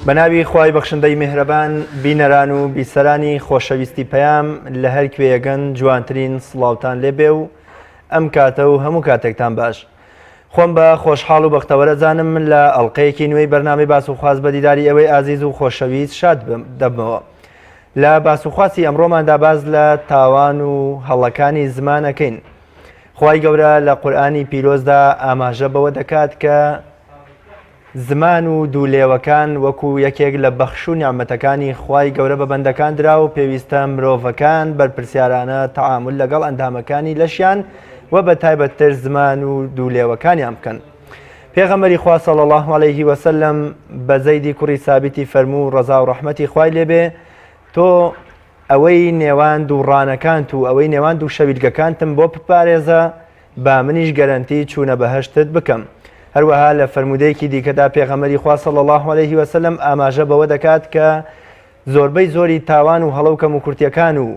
بەناوی خوای بەخشندەی میهرەبان بینەران و بیسەرانی خۆشەویستی پەیام لە هەر کوێیەگەن جوانترین سڵاوتان لێبێ و ئەم کاتە و هەموو کاتێکتان باش. خۆم بە خۆشحاڵ و بەختەوەرە زانم من لە ئەڵلقەیەکی نوێی بەرنامەی باس و خواست بە دیداری ئەوەی ئازیز و خۆشەویست شاد دەبمەوە. لە باس و خواستی ئەمڕۆماندا باز لە تاوان و هەڵەکانی زمانەکەین. خوای گەورە لە قورئانی پیرۆزدا ئاماژە بەوە دەکات کە زمان و دوولێوەکان وەکو یەکێک لە بەخش و نیعمەتەکانی خوای گەورە بە بەندەکان درا و پێویستە مرۆڤەکان بەرپرسیارانە تەعامل لەگەڵ ئەندامەکانی لەشیان و بە تایبەتتر زمان و دوولێوەکانیان بکەن. پێغەمبەری خوا صلی الله علیه وسلم بە زەیدی کوڕی سابیتی فەرموو ڕەزا و ڕەحمەتی خوای لێبێ تۆ ئەوەی نێوان دووڕانەکانت و ئەوەی نێوان دوو شەویلگەکانتم بۆ بپارێزە با منیش گەرەنتی چوونە بەهەشتت بکەم. هەروەها لە فەرمودەیەکی دیکەدا پێغەمبەری خوا صلی الله علیه وسلم ئاماژە بەوە دەکات کە زۆربەی زۆری تاوان و هەڵەوکەم و کورتیەکان و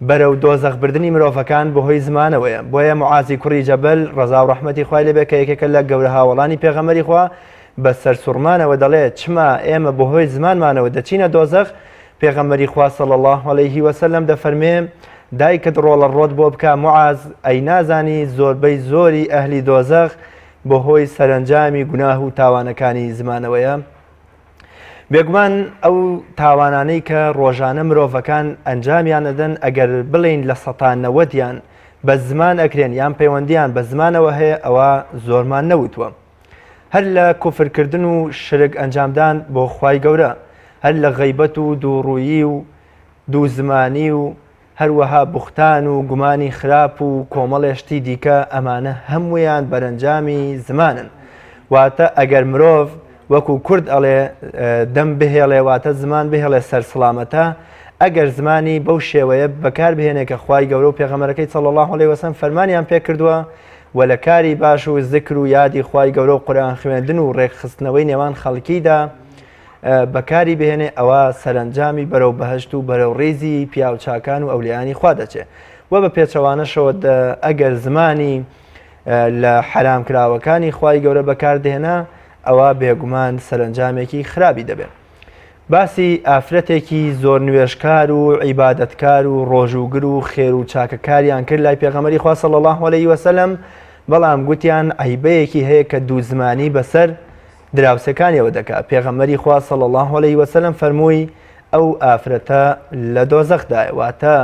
بەرەو دۆزەخ بردنی مرۆڤەکان بەهۆی زمانەوەیە. بۆیە معازی کوڕی جەبەل ڕەزا و ڕەحمەتی خوای لێبێ کە یەکێکە لە گەورە هاوڵانی پێغەمبەری خوا بە سەرسوڕمانەوە دەڵێت چما ئێمە بەهۆی زمانمانەوە دەچینە دۆزەخ، پێغەمبەری خوا صلی الله علیه وسلم دەفەرمێ دایکت ڕۆڵە ڕۆت بۆ بکە معاز، ئەی نازانی زۆربەی زۆری ئەهلی دۆزەخ بەهۆی سەرنجامی گوناه و تاوانەکانی زمانەوەیە. بێگومان ئەو تاوانانەی کە ڕۆژانە مرۆڤەکان ئەنجامیان ئەدەن ئەگەر بڵین لە سەتان نەوەتیان بە زمان ئەکرێن یان پەیوەندیان بە زمانەوە هەیە ئەوە زۆرمان نەوتووە. هەر لە کوفرکردن و شرک ئەنجامدان بۆ خوای گەورە، هەر لە غەیبەت و دووڕوویی و دوو زمانی و هەروەها بوختان و گومانی خراپ و کۆمەڵێشتی دیکە ئەمانە هەموویان بەرەنجامی زمانن. واتە ئەگەر مرۆڤ وەکو کورد ئەڵێ دەم بهێڵێ واتە زمان بهێڵێ سەرسڵامەتە، ئەگەر زمانی بەو شێوەیە بەکار بهێنێ کە خوای گەورە و پێغەمبەرەکەی صلی الله علیه وسلم فەرمانیان پێ کردووە و لە کاری باش و ذکر و یادی خوای گەورە و قورئان خوێندن و ڕێکخستنەوەی نێوان خەڵکیدا بەکاری بهێنێ ئەوە سەرنجامی بەرەو بەهەشت و بەرەو ڕێزی پیاوچاکان و ئەولیانی خوا دەچێت. و بە پێچەوانەشەوە ئەگەر زمانی لە حرامکراوەکانی خوای گەورە بەکاردێنا ئەوە بێگومان سەرنجامێکی خراپی دەبێت. باسی ئافرەتێکی زۆر نوێژکار و عیبادەتکار و ڕۆژوگر و خێر و چاکەکاریان کرد لای پێغەمبەری خوا صلی الله علیه وسلم، بەڵام گوتیان عیبەیەکی هەیە کە دوو زمانی بەسەر دراوسەکانیەوە دەکات. پێغەمبەری خوا صلی الله علیه وسلم فەرمووی ئەو ئافرەتە لە دۆزەخدایە، واتە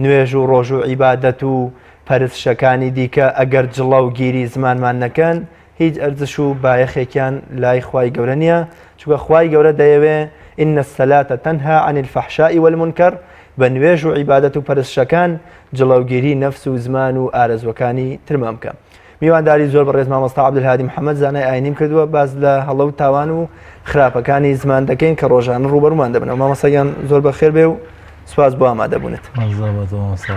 نوێژ و ڕۆژ و عیبادەت و پەرستشەکانی دیکە ئەگەر جڵە و گیری زمانمان نەکەن هیچ ئەرزش و بایەخێکیان لای خوای گەورە نییە، چونکە خوای گەورە دەیەوێ ئین الصەلاتە تەنها عن الفەحشاء والمونکەر، بە نوێژ و عیبادەت و پەرستشەکان جڵەوگیری نەفس و زمان و ئارەزوەکانی ترمام بکە. میوانداری زۆر بەڕێز مامۆستا عەبدولهادی محەممەد زانای ئاینیم کردووە باز لە هەڵە و تاوان و خراپەکانی زمان دەکەین کە ڕۆژانە ڕوبەڕوومان دەبنەوە. مامۆستاگیان زۆر بەخێر بێ و سوپاس بۆ ئامادەبوونت.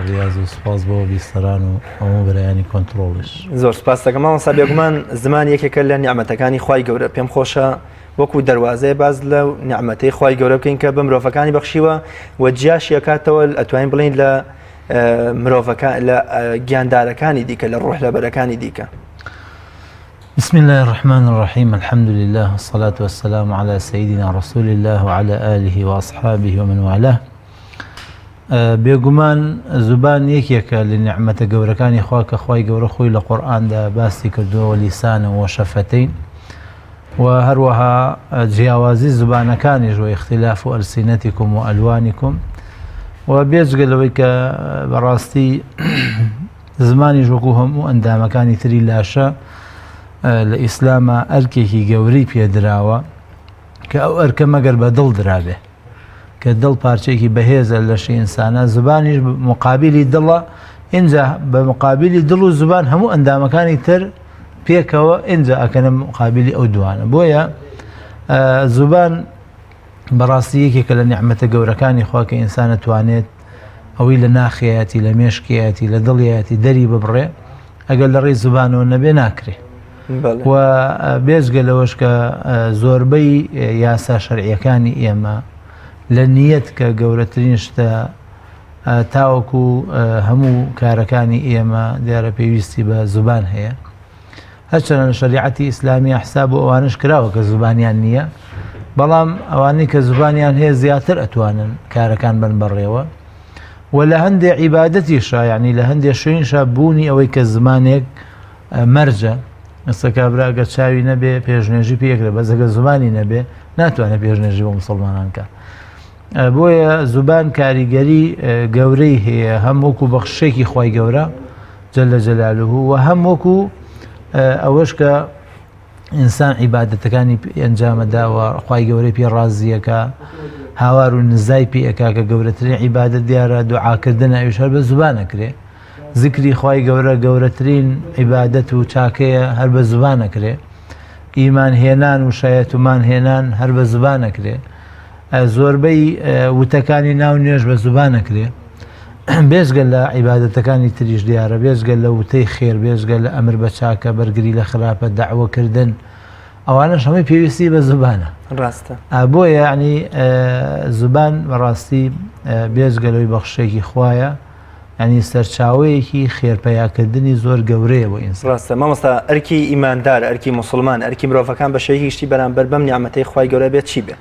ریاض و سپاس بۆ بیستەران و هەموو بەرایانی کۆنتڕۆڵش. زۆر سپاس دەکەم مامۆستا. بێگومان زمان یەکێکە لە نیعمەتەکانی خوای گەورە. پێم خۆشە وەکو دەواازەیە باز لە نیعمەتەی خوای گەورە بکەین کە بە مرۆڤەکانی بەخشیوە و جیاشی ئەکاتەوە ئەتوانین بڵین لە مرۆڤەکان لە گیاندارەکانی دیکە لە ڕۆحلەبەرەکانی دیکە. بسم الله الرحمن الرحيم الحمد لله والصلاة والسلام على سيدنا رسول الله وعلى آله وأصحابه ومن والاه. بێگومان زوبان یەکێکە لە نیعمەتە گەورەکانی خوا کە خوای گەورە خۆی لە قورئاندا باسی کردووە لیسانە و شەفەتەین و هەروەها جیاوازی زبانەکانیش و اختلاف و ئەلسینەتیکم و ئەلوانیکم و بێجگەلەوەی کە بەڕاستی زمانیش وەکو هەموو ئەندامەکانی تری لاشە لە ئیسلامە ئەرکێکی گەورەی پێدراوە کە ئەو ئەرکە مەگەر بە دڵ درابێ کە دڵ پارچێکی بەهێزە لەشی ئینسانە، زبانیش مقابلی دڵە، اینجا بە مقابلی دڵ و زبان هەموو ئەندامەکانی تر پێکەوە اینجا ئەکەنە مقابلی ئەو دوانە. بۆیە زبان بەڕاستی یەکێکە لە نیعمەتە گەورەکانی خوا کە ئینسانە توانێت ئەوەی لە ناخیەتی لە مێشکیەتی لە دڵیەتی دەری ببڕێ ئەگەر لە ڕێی زبانەوە نەبێ ناکرێ. و بێجگەلەوەش کە زۆربەی یاسا شەرعیەکانی ئێمە لە نیەت کە گەورەترین شتە تاوەکو هەموو کارەکانی ئێمە دیارە پێویستی بە زبان هەیە. هەرچەنە لە شەریعەتی ئیسلامی حساب و ئەوانش کراوە کە زبانیان نییە بەڵام ئەوانەی کە زبانیان هەیە زیاتر ئەتوانن کارەکان بن بەڕێوە و لە هەندێک عیبادەتیشە یعنی لە هەندێک شوێنشە بوونی ئەوەی کە زمانێک مەرجە ئەستا کابراگە چاوی نەبێ پێشنێژی پێکرێ بەزەگە زمانی نەبێ ناتوانێت پێشنێژی بۆ مسلمانان کە بۆیە زبان کاریگەری گەورەی هەیە هەم وەکو بەخشێکی خوای گەورە جەلە جەلالوه و هەم وەکو ئەوەش کە ئینسان عیبادەتەکانی ئەنجامەداوە خوای گەورەی پێ ڕازیەکە هاوار و نزای پێەکە کە گەورەترین عیبادەت دیارە دوعاکردن ئەویش هەر بە زبان ئەکرێ ذکری خوای گەورە گەورەترین عیبادەت و چاکەیە هەر بە زبان ئەکرێ ئیمان هێنان و شایەتمان هێنان هەر بە زبان ئەکرێ زۆربەی وتەکانی ناو نوێژ بە زبان ئەکرێ بێژگە لە عیبادەتەکانی تریش دیارە بێژگە لە وتەی خێر بێژگە لە ئەمر بە چاکە بەرگری لە خراپە داعوەکردن ئەوانەش هەمووی پێویستی بە زبانە ڕاستە بۆیە یعنی زبان بەڕاستی بێژگەلەوەی بەخشێکی خوایە ینی سەرچاوەیەکی خێرپەیاکردنی زۆر گەورەیە بۆ ئینسان ڕاستە مامۆستا ئەرکی ئیماندار ئەرکی مسلمان ئەرکی مرۆڤەکان بە شێوەیەکی شتی بەرامبەر بەم نیعمەتەی خوای گەورە بێت چی بێ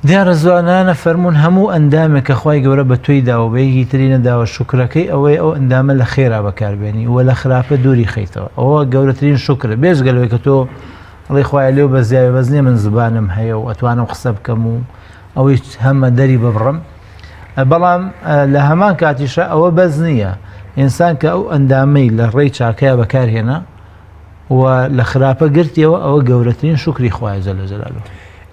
دیارە زوانانە فەرموون هەموو ئەندامێک کە خوای گەورە بە تۆی داوە بەیەکی تری نەداوە شوکرەکەی ئەوەی ئەو ئەندامە لە خێرا بەکاربێنی وە لە خراپە دووری خەیتەوە ئەوە گەورەترین شوکرە بێژگەلەوەی کە تۆ ئەڵێ خوایە لێو بە زیاوی بەزنێ من زبانم هەیە و ئەتوانم قسە بکەم و ئەوەی هەمە دەری ببڕم بەڵام لە هەمان کاتیشە ئەوە بەز نییە ئینسان کە ئەو ئەندامەی لە ڕێی چاکەیە بەکارهێنا و لە خراپە گرتیەوە ئەوە گەورەترین شوکری خوایە جەلە جەلالوه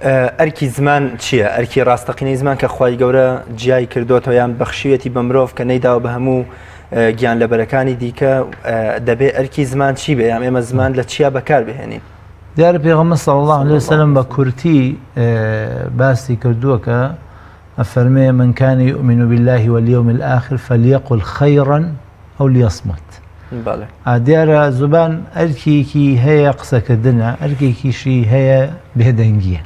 ئەرکی زمان چییە؟ ئەرکی ڕاستەقینەی زمان کە خوای گەورە جیای کردوتەوە یان بەخشیوێتی بە مرۆڤ کە نەیداوە بە هەموو گیان لەبەرەکانی دیکە دەبێت ئەرکی زمان چی بێ یان ئێمە زمان لە چیا بەکار بهێنین؟ دیارە پێغەمبەر صلی الله علیه وسلم بە کورتی باسی کردووە کە ئەفەرمێ من كان يؤمن بالله واليوم الآخر فليقل خيرا أو ليصمت. دیارە زبان ئەرکێکی هەیە قسەکردنە ئەرکێکیشی هەیە بێدەنگیە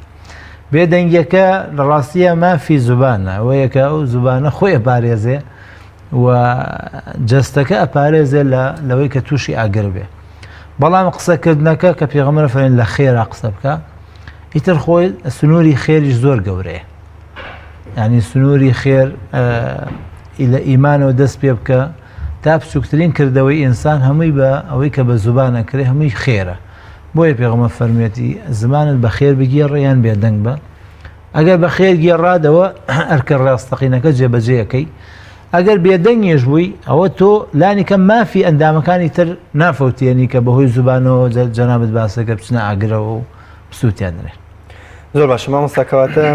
بێدەنگیەکە لە ڕاستیە مافی زبانە ئەوەیە کە ئەو زبانە خۆی ئەپارێزێ و جەستەکە ئەپارێزێ لەوەی کە تووشی ئاگر بێ بەڵام قسەکردنەکە کە پێغەمبەر فەرمێن لە خێرا قسە بکە ئیتر خۆی سنووری خێریش زۆر گەورەیە یعنی سنووری خێر لە ئیمانەوە دەست پێ بکە تا بچووکترین کردەوەی ئینسان هەمووی بە ئەوەی کە بە زبانە کرێ هەمووی خێرە بۆیە پێغەمبەر فەرمێتی زمانت بە خێر بگێڕە یان بێدەنگ بە ئەگەر بە خێر گێڕادەوە ئەرکە ڕاستەقینەکە جێبەجێەکەی ئەگەر بێدەنگیش بووی ئەوە تۆ لانی کە مافی ئەندامەکانی تر نافەوتێنی کە بەهۆی زبانەوە جەنابەت باسەکە بچنە ئاگرەوە و بسووتیان درێن زۆر باشە مامۆستاکەواتە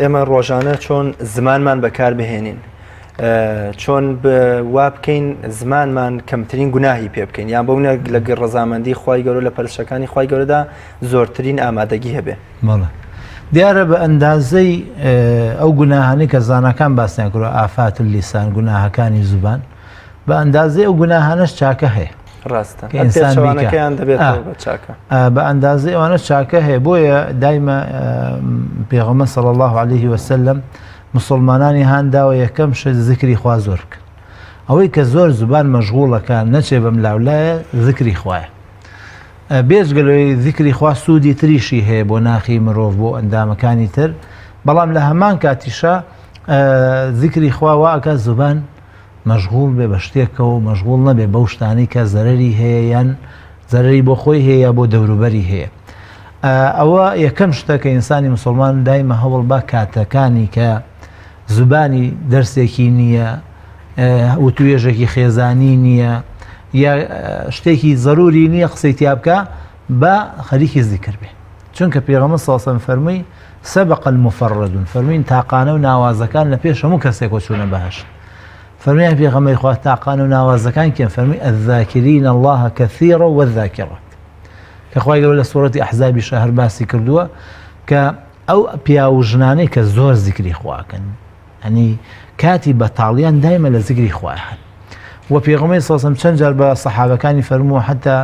ئێمە ڕۆژانە چۆن زمانمان بەکار بهێنین چۆن وا بکەین زمانمان کەمترین گوناهی پێ بکەین یان بەونە لە ڕەزامەندی خوای گەورە لە پەرستەکانی خوای گەورەدا زۆرترین ئامادەگی هەبێ دیارە بە ئەندازەی ئەو گوناهانی کە زانەکان باسییان کردوە ئافات لیسان گوناهەکانی زوبان بە ئەندازەی ئەو گوناهانەش چاکە هەیە ڕاستە ئینسانەکەیان دەبێت چاکە بە ئەندازەی ئەوانە چاکە هەیە بۆیە دایمە پێغەمبەر صلی الله عليه وسلم مسلمانانی هانداوە یەکەم شت ذکری خوا زۆر بکەن ئەوەی کە زۆر زبان مەشغوڵەکان نەچێ بەم لاولایە ذکری خوایە بێژگەلەوەی ذکری خوا سوودی تریشی هەیە بۆ ناخی مرۆڤ بۆ ئەندامەکانی تر بەڵام لە هەمان کاتیشە ذکری خوا واکە زبان مەشغوڵ بێ بە شتێکەوە مەشغوڵ نەبێ بەو شتانەی کە زەرەری هەیە یان زەرەری بۆ خۆی هەیە بۆ دەوروبەری هەیە ئەوە یەکەم شتە کە ئینسانی مسلمان دایمە هەوڵ بە کاتەکانی کە زبانی دەرسێکی نییە وتوێژێکی خێزانی نییە یا شتێکی ضروری نییە قسەی تیا بکە بە خەریکی ذیکر بێ چونکە پێغەمبەر صلی الله علیه وسلم فەرمووی سەبق المفردون فەرمووین تاقانە و ناوازەکان لە پێش هەموو کەسێک چوونە بەهەشت فەرموویان پێغەمبەری خوا تاقانە و ناوازەکان کێن فەرمووی الذاکرین الله كثيرا والذاکرات کە خوای گەورە لە سوورەتی ئەحزابی هەر باسی کردووە کە ئەو پیا و ژنانەی کە زۆر ذیکری خواکەن ئەنی کاتی بەتاڵیان دایمە لە ذیکری خوای هەن و پێغەمبەری صلی الله علیه و سلم چەند جار بە سەحابەکانی فەرمووە حتا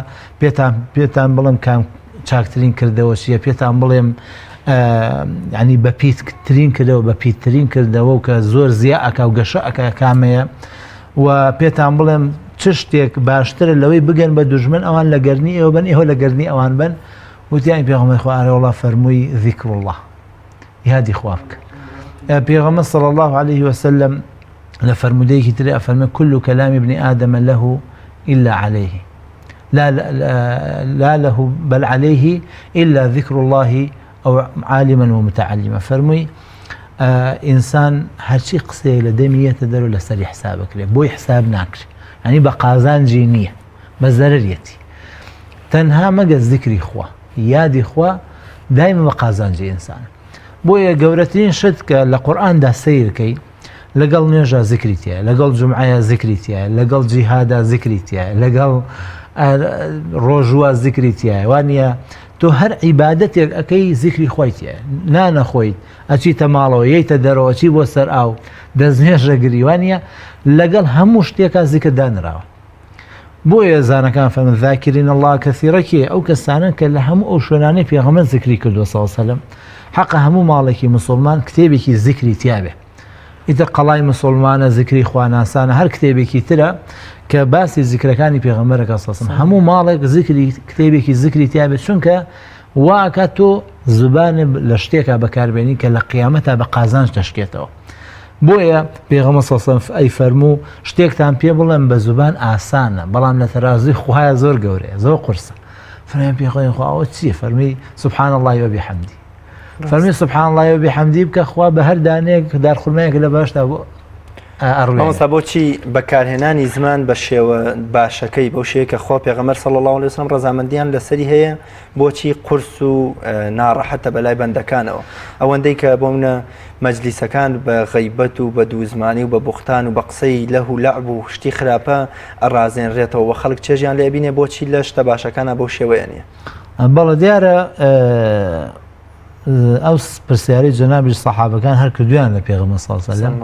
پێتان بڵێم کام چاکترین کردەوە چییە پێتان بڵێم ینی بە پیتترین کردەوە بە پیتترین کردەوە و کە زۆر زیە ئەکا و گەشە ئەکا کامەیە و پێتان بڵێم چ شتێک باشترە لەوەی بگەن بە دوژمن ئەوان لە گەرنی ئێوە بن ئێوە لە گەرنی ئەوان بن وتیانی پێغەمبەری خوا ئارێوەڵا فەرمووی ذیکر الله یادی خوا بکە. پێغەمبەر صلی الله عليه وسلم لە فەرمودەیەکی ترێ ئەفەرمێ كل كلام ابن آدم له إلا عليه لا له بل عليه إلا ذكر الله أو عالما ومتعلما. فەرمووی ئینسان هەرچی قسەیە لە دەمیەتە دەرو لەسەری حسابەکرێ بۆی حساب ناکرێ، ینی بە قازانجی نییە، بە زەرەرەتی. تەنها مەگە ذیکری خوا یادی خوا دایمە بە قازانجی ئینسانە. بۆیە گەورەترین شت کە لە قورئاندا سەیرکەی لەگەڵ نوێژە ذیکری تایە، لەگەڵ جومعەیە ذیکری تایە، لەگەڵ جیهادا ذیکری تایە، لەگەڵ ڕۆژوە ذیکری تایە. وانە تۆ هەر عیبادەتێک ئەەکەی ذیکری خۆی تایە، نانەخۆیت ئەچیتە ماڵەوە یەیتە دەرەوە چی بۆ سەر ئاو دەستنێژە گریوانە لەگەڵ هەموو شتێکە ذیکر دانراوە. بۆیە زانەکان فەرمون ذاکرین الله کەثیرەکێ ئەو کەسانن کە لە هەموو ئەو شوێنانەی پێغەمبەر ذیکری کردووە صلی الله علیه وسلم. حەقە هەموو ماڵێکی مسلمان کتێبێکی ذیکری تیابێ. ئیتر قەڵای مسلمانە ذیکری خواناسانە هەر کتێبێکی ترە کە باسی ذیکرەکانی پێغەمبەرەکە صلی الله علیه وسلم هەموو ماڵێک کتێبێکی ذیکری تیابێت، چونکە واکە تۆ زبانە لە شتێکە بەکاربێنی کە لە قیامەتە بە قازانج دەشکێتەوە. بۆیە پێغەمبەر صلی الله علیه وسلم ئەی فەرموو شتێکتان پێ بڵێن بە زبان ئاسانە بەڵام لە تەرازوی خوایە زۆر گەورەیە، زۆر قورسە. فەرمی پێغەمبەری خوا ئەوە چییە؟ فەرمی سبحان الله وبحمده. فەرمی سبحان الله وبحمده بکە خوا بە هەر دانەیەک دارخورمەیەک لە باشدا بۆ ئەوەستا بۆچی بەکارهێنانی زمان بە شێوە باشەکەی بەو شەیە کە خوا پێغەمبەر صلی الله عليه وسلم ڕەزامەندیان لەسەری هەیە بۆچی قورس و ناڕەحەتە بەلای بەندەکانەوە؟ ئەوەندەی کە بۆمنە مەجلیسەکان بە غەیبەت و بە دووزمانی و بە بوختان و بە قسەی لەه و لەعب و شتی خراپە ئەڕازێنرێتەوە و خەڵک چێژیان لێ بینێ بۆچی لە شتە باشەکانە بەو شێوەیە نییە؟ بەڵێ دیارە ئەو پرسیاری جەنابی سەحابەکان هەر کردویان لە پێغەمبەر صلی الله علیه وسلم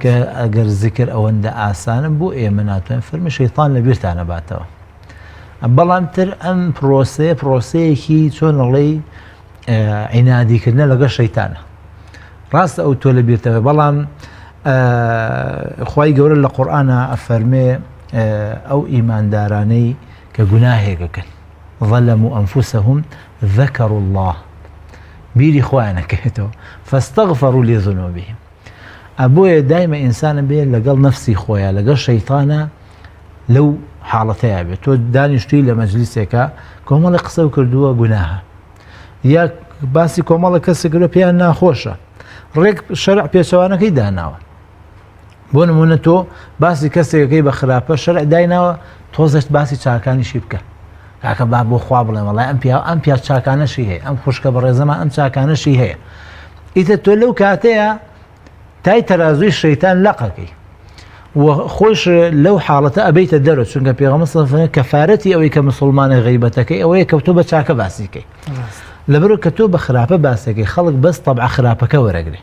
کە ئەگەر ذیکر ئەوەندە ئاسانە بۆ ئێمە ناتوانین فەرمی شەیطان لە بیرتانە باتەوە. بەڵام تر ئەم پرۆسەیەکی چۆن ئەڵێی عینادیکردنە لەگەڵ شەیطانە. ڕاستە ئەو تۆ لە بیرتەوە، بەڵام خوای گەورە لە قورئانە ئەفەرمێ ئەو ئیماندارانەی کە گوناهێکەکەن ظەلەموا ئەنفوسەهم ذەکەروا الله بیری خۆیانەکەێتەوە فاستەغفروا لذنوبهم. ئەبۆیە دایمە ئینسانە بێت لەگەڵ نەفسی خۆیان لەگەڵ شەیطانە لەو حاڵەتەیە بێت. تۆ دانیشتوی لە مەجلیسێکە کۆمەڵی قسە و کردووە گوناهە، یا باسی کۆمەڵە کەسێکرە پێیان ناخۆشە، ڕێک شەرع پێچەوانەکەی داناوە. بۆ نمونە تۆ باسی کەسێکەکەی بە خراپە شەرع دایناوە تۆزەشت باسی چاکانیشی بکە، کاکە با بۆ خوا بڵێ وەڵای ئەم پیا چاکانەشی هەیە، ئەم خوشکە بەڕێزەمان ئەم چاکانەشی هەیە. ئیتر تۆ لەو کاتەیە تای تەرازوی شەیطان لەقەکەی خۆش لەو حاڵەتە ئەبەیتە دەرەوە، چونکە پێغەمبەر صلی الله علیه وسلم کەفارەتی ئەوەی کە مسلمانە غیبەتەکەی ئەوەیە کە تۆ بە چاکە باسیکەی، لەبەرەوە کە تۆ بە خراپە باسەکەی خەڵک بەس تەبع خراپەکە وەرەگرێ.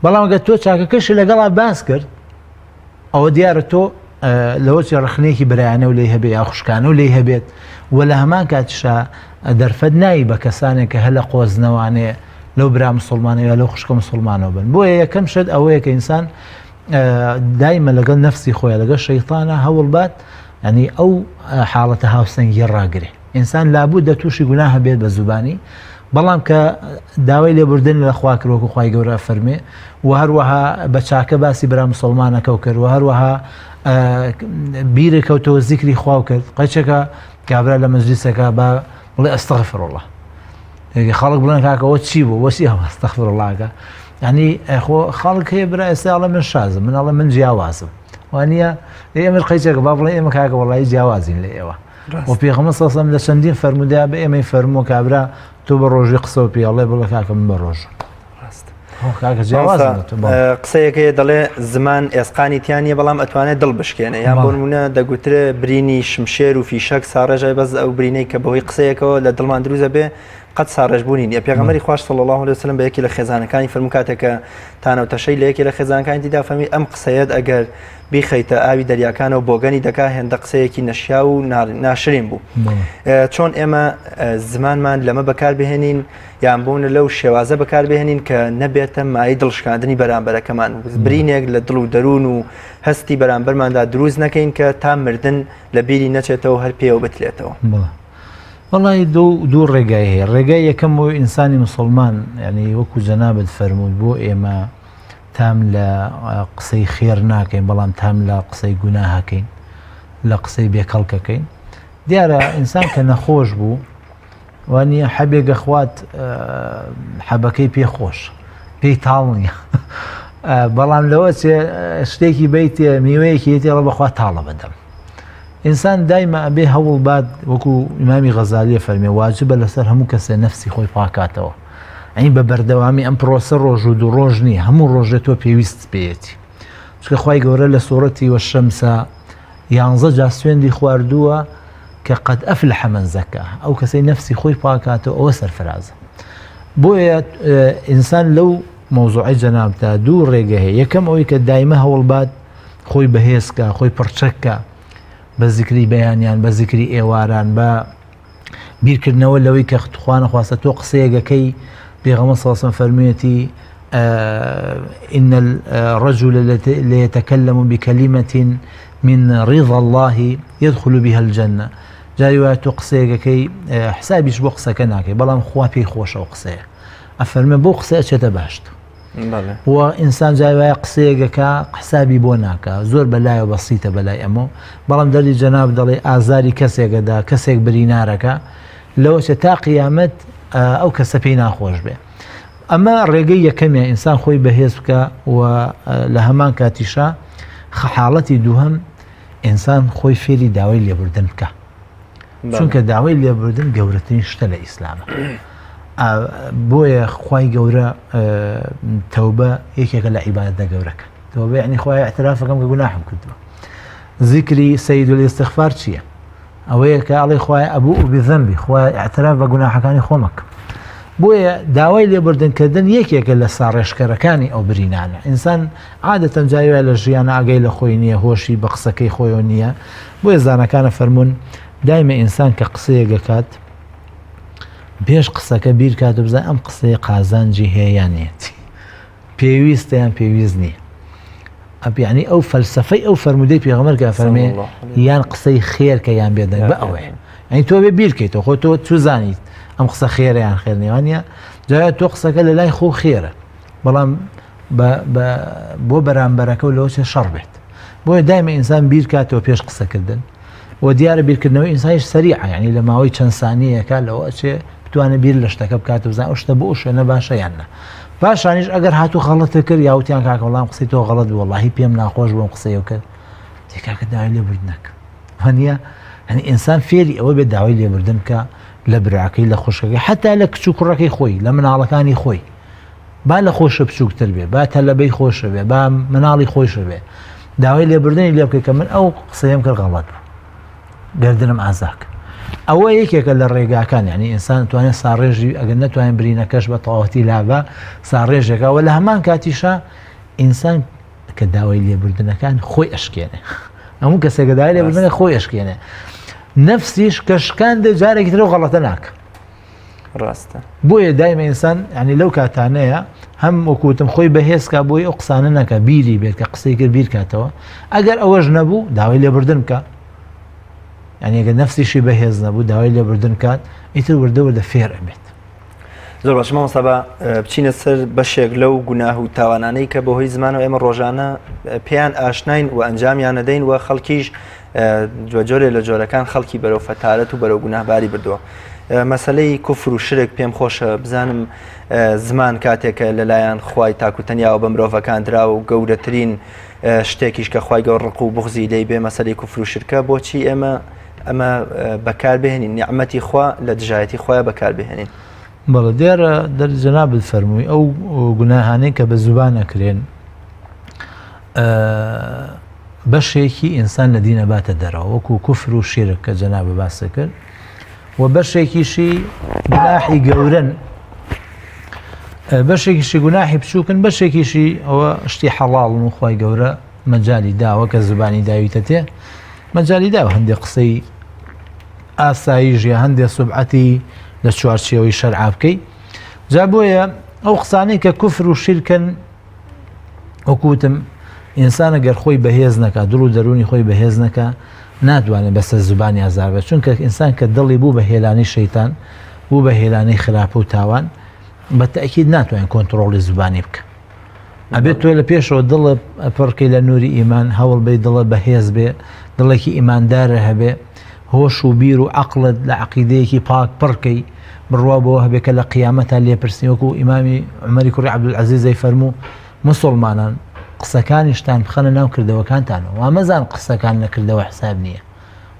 بەڵام ئەگەر تۆ چاکەکەشی لەگەڵا باس کرد ئەوە دیارە تۆ لەوەی ڕخنەیەکی بەرایانە و لێی هەبێت یا خوشکانە و لێی هەبێت و لە هەمان کاتیشا دەرفەت نایی بە کەسانێک کە هە لە قۆزنەوانەیە لەو برا مسلمانە یا لەو خوشکە مسلمانەوە بن. بۆیە یەکەم شت ئەوەیە کە ئینسان دایمە لەگەڵ نەفسی خۆیان لەگەڵ شەیطانە هەوڵ بات ینی ئەو حاڵەتە هاوسەنگی ڕاگرێ. ئینسان لابوو دە تووشی گوناه هەبێت بە زوبانی، بەڵام کە داوای لێبوردن لە خوا کرد وەکو خوای گەورە فەرمێ و هەروەها بە چاکە باسی برا مسلمانەکە و کرد و هەروەها بیرێکەوتەوە ذیکری خوا کرد. قەچێکە کابرا لە مەجلیسەکە با بڵێ ئەستەغفر الله، خەڵک بڵێن کاکەوە چی بوو وەسی ئەوە ئەستەغفر اللهکە، یعنی خەڵک هەیە برا ئێستا ئەڵێ من شازم، من ئەڵێ من جیاوازم، وانە ئێمە قەچێکە با بڵێ ئێمە کاکە وەڵایی جیاوازین لە ئێوە. و پێغەمبەر صلی الله علیه وسلم لە چەندین فەرموودەیە بە ئێمەی فەرمووە کابرا تۆ بە ڕۆژی قسەوە پێڵێ بڵێ کاکە من بە ڕۆژ قسەیەکەیە دەڵێ زمان ئێسقانی تیانە بەڵام ئەتوانێت دڵ بشکێنێ، یان بۆ نمونە دەگوترێ برینی شمشێر و فیشەک ساڕێژای بەس ئەو برینەی کە بەهۆی قسەیەکەوە لە دڵمان دروزە بێ قەت ساڕێژبوونی نیە. پێغەمبەری خوا صلی الله عليه وسلم بە یەکی لە خێزانەکانی فەرموو کاتێکە تانەوتەشەی لە یەکی لە خێزانەکانی دیدا فەرمی ئەم قسەیەت ئەگەر بیخەیتە ئاوی دەریاکانەوە بۆگەنی دەکا هێندە قسەیەکی نەشیا و ناشرین بوو. چۆن ئێمە زمانمان لەمە بەکاربهێنین یان بوونە لەو شێوازە بەکاربهێنین کە نەبێتە مای دڵشکاندنی بەرامبەرەکەمان، برینێک لە دڵ و دەروون و هەستی بەرامبەرماندا دروست نەکەین کە تا مردن لە بیری نەچێتەوە هەر پێوە بتلێتەوە. والله دوو ڕێگای هەیە. ڕێگای یەکەم بۆ ئینسانی مسلمان، یعنی وەکو جەنابەت فەرموود، بۆ ئێمە تام لە قسەی خێر ناکەین، بەڵام تام لە قسەی گوناهەکەین، لە قسەی بێکەڵکەکەین. دیارە ئینسان کە نەخۆش بوو وانە حەبێگە خوات حەبەکەی پێخۆش پێی تاڵ نییە، بەڵام لەوە شتێکی بیتێ میوەیەکی تێڵە بەخوا تاڵە بەدەم. ئینسان دایمە ئەبێ هەوڵ باد، وەکو ئیمامی غەزالیە فەرمێ، واجبە لەسەر هەموو کەسێ نەفسی خۆی پاکاتەوە. ئەین بە بەردەوامی ئەم پرۆسە ڕۆژ و دوو ڕۆژ نییە، هەموو ڕۆژێت تۆ پێویست بێتی. چکە خوای گەورە لە سوورەتی وەشەمسە 11 جا سوێندی خواردووە کە قەد ئەفلح مەن زەکاها، ئەو کەسەی نەفسی خۆی پاکاتەوە ئەوە سەرفرازە. بۆیە ئینسان لەو مەوزوعی جەنابتا دوو ڕێگە هەیە. یەکەم ئەوەی کە دایمە هەوڵ باد خۆی بەهێزکە، خۆی پڕچەکە بە زیکری بەیانیان، بە زیکری ئێواران، بە بیرکردنەوە لەوەی کە خوا نەخواستە تۆ قسەیەکەی پێغەمبەر صلی الله علیه و سلم فەرموویەتی إن الرجل ليتكلم بكلمة من رضا الله يدخل بها الجنة. جاری وایە تۆ قسەیەکەی حسابیش بۆ قسەکە ناکەی، بەڵام خوا پێی خۆشە ئەو قسەیە، ئەفەرمێ بۆ قسە ئەچێتە باشتر. و ئینسان جای وایە قسەیەکەکە حسابی بۆ ناکە، زۆر بەلایە بەسیتە بەلای ئەمە، بەڵام دەری جەناب دەڵێ ئازاری کەسێکەدا، کەسێک برینارەکە لەوەچە تا قیامەت ئەو کەسە پێی ناخۆش بێ. ئەمە ڕێگەی یەکەمیە، ئینسان خۆی بەهێز بکە و لە هەمان کاتیشا حاڵەتی دووهەم ئینسان خۆی فێری داوای لێبوردن بکە، چونکە داوای لێبوردن گەورەترین شتە لە ئیسلامە. بۆیە خوای گەورە تەوبە یەکێکە لە عیبادەتە گەورەکە. تەوبە یعنی خوای اعترافەکەم کە گوناحم کردووە. ذیکری سەید الاستیغفار چییە؟ ئەوەیە کە ئەڵێ خوای ئەبوء بذنبی، خوای اعتراف بە گوناحەکانی خۆمەکە. بۆیە داوای لێبوردنکردن یەکێکە لە ساڕێژکەرەکانی ئەو برینانە. ئینسان عادەتەن جای وایە لە ژیانە ئاگەی لە خۆی نییە، هۆشی بە قسەکەی خۆیەوە نییە. بۆیە زانەکانە فەرموون دایمە ئینسان کە قسەیەک دەکات بێش قسەکە بیر کات و بزان ئەم قسەیە قازانجی هەیە نێتی، پێویستە یان پێویست نییە. یعنی ئەو فەلسەفەی ئەو فەرمودەی پێغەمبەر کە فەرمێ یان قسەی خێر کە یان بێدەنگ بە ئەوەیە. یعنی تۆ بێ بیرکەیتەوە، خۆ تۆ توزانیت ئەم قسە خێرە یان خێر نێوانە، جای تۆ قسەکە لە لای خۆ خێرە، بەڵام بۆ بەرامبەرەکە و لەوە چێ شەڕ بێت. بۆیە دایمە ئینسان بیر کاتەوە پێش قسەکردن، و دیارە بیرکردنەوەی ئینسانیش سەریعە، یعنی لە ماوەی چەند سانیەکە لەوە چێ بتوانێت بیر لە شتەکە بکات و بزانێت ئەو شتە بۆ شوێنە باشە یان نە. پاشانیش ئەگەر هاتوو خەڵەتە کرد یاوتیان کاکە وەڵام قسەی تۆ غەڵەت بوو، وەڵاهی پێم ناخۆش بووم قسەیەو کرد، تێکاکە داوای لێبوردنەکە وانە. یعنی ئینسان فێری ئەوە بێت داوای لێبوردن کە لە براکەی، لە خۆشەکەی، حتا لە کچ و کوڕەکەی خۆی، لە مناڵەکانی خۆی، با لە خۆشە بچووکتر بێ، با تەلەبەی خۆشە بێ، با مناڵی خۆشە بێ، داوای لێبوردنی لێ بکەی کە من ئەو قسەیەم کرد غەڵەت بوو، گردنم ئازاک. ئەوە یەکێکە لە ڕێگاکان، یعنی ئینسان توانێت ساڕێژی ئەگەر نەتوانێت برینەکەش بە تەواوەتی لابە ساڕێژێکەوە. لە هەمان کاتیشا ئینسان کە داوای لێبوردنەکان خۆی ئەشکێنێ، هەموو کەسێکە داوای لێبوردنەکە خۆی ئەشکێنێ، نەفسیش کەشکاندە جارێکی ترەوە غەڵەتە ناکە. ڕاستە. بۆیە دایمە ئینسان ینی لەو کاتانەیە هەم وەکوتم خۆی بەهێزکە بۆی ئەو قسانە نەکە، بیری بێت کە قسەی کرد بیر کاتەوە. ئەگەر ئەوەش نەبوو داوای لێبوردن بکە، یعنی ئەگەر نەفسیشی بەهێز نەبوو داوای لێبوردن کات، ئیتر وردە فێر ئەبێت. زۆر باش مامۆستا بە بچینە سەر بەشێک لەو گوناه و تاوانانەی کە بەهۆی زمانەوە ئێمە ڕۆژانە پێیان ئاشناین و ئەنجامیان نەدەین و خەڵکیش جۆرێ لە جۆرەکان خەڵکی بەرەو فەتارەت و بەرەو گوناهباری بردووە. مەسەلەی کوفر و شرک پێم خۆشە بزانم زمان کاتێکە لەلایەن خوای تاکوتەنیاوە بە مرۆڤەکان درا و گەورەترین شتێکیش کە خوای گەورە ڕق و بغزی لێی بێ مەسەلەی کوفر و شرکە، بۆچی ئەمە بەکار بهێنین، نیعمەتی خوا لە دژایەتی خۆیان بەکار بهێنین؟ بەڵێ دیارە دەرجەنابت فەرمووی ئەو گوناهانەی کە بە زوبان ئەکرێن بەشێکی ئینسان لە دینە باتە دەرەوە، وەکو کوفر و شیرک کە جەنابە باسە کرد، و بەشێکیشی گوناحی گەورن، بەشێکیشی گوناحی بچووکن، بەشێکیشی ئەوە شتی حەڵاڵن و خوای گەورە مەجالی داوە کە زبانی داویتە تێ، مەجالی داوە هەندێک قسەی ئاساییش یا هەندێک سوبعەتی لە چوارچێوەی شەرع بکەی. جا بۆیە ئەو قسانەی کە کوفر و شیرکن، وەکوتم ئینسان ئەگەر خۆی بەهێز نەکات، دڵ و دەرونی خۆی بەهێز نەکات، ناتوانێت بەسەر زوبانی ئازار بێت چونکە ئینسان کە دڵی بوو بە هێلانی شەیتان بوو بە هێلانەی خراپە و تاوان بە تەکید ناتوانێت کۆنتترۆلی زوبانی بکە ئەبێت تۆ لە پێشەوە دڵە پڕکەی لە نووری ئیمان هەوڵ بێ دڵە بەهێز بێ دڵێکی ئیماندارە هەبێ هۆش و بیر و عەقڵت لە عەقیدەیەکی پاک پڕکەی بڕوا بەوە هەبێ کە لە قیامەتە لێپرسین وەکو ئیمامی عومەری کوڕی عەبدولعەزیزەی فەرموو موسڵمانان قسەکانیشتان بخەنە ناو کردەوەکانتانەوە وا مەزان قسەکان لە کردەوە حساب نییە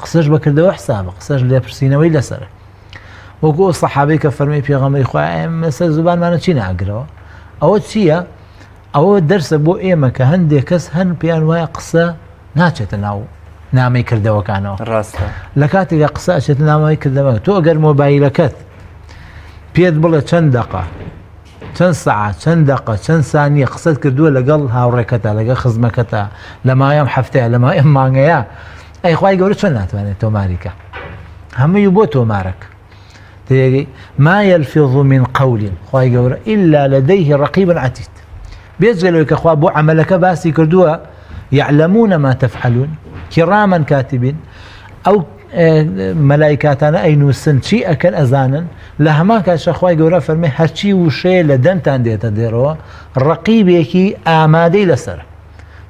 قسەش بە کردەوە حسابە قسەش لێپرسینەوەی لەسەرە وەکو ئەو سەحابەی کە فەرمووی پێغەمبەری خوا مەسەر زوبانمانە چی ناگرەوە ئەوە چییە؟ ئەوە دەرسە بۆ ئێمە کە هەندێک کەس هەن پێیان وایە قسە ناچێتە ناو نامەی کردەوەکانەوە ڕاستە لە کاتێکە قسە ئەچێتە نامەی کردەوە تۆ ئەگەر مۆبایلەکەت پێت بڵێ چەند دەقە چەند سەعات چەند دەقە چەند سانیە قسەت کردووە لەگەڵ هاوڕێکەتە لەگەڵ خزمەکەتە لە مایەم هەفتەیە لە مایەم مانگەیە ئەی خوای گەورە چۆن ناتوانێت تۆماریکە هەمووی بۆ تۆمارەک تێگەی ما يلفظ من قول خوای گەورە إلا لديه رقيب عتيد بێجگەلەوەی کە خوا بۆ عەمەلەکە باسی کردووە يعلمون ما تفعلون كراما كاتبين ئەو مەلایکاتانە ئەینووسن چی ئەکەن ئەزانن لە هەمان کاتشە خوای گەورە فەرمێ هەرچی وشەیە لە دەنتان دێتە دێرەوە ڕەقیبێکی ئامادەی لەسەر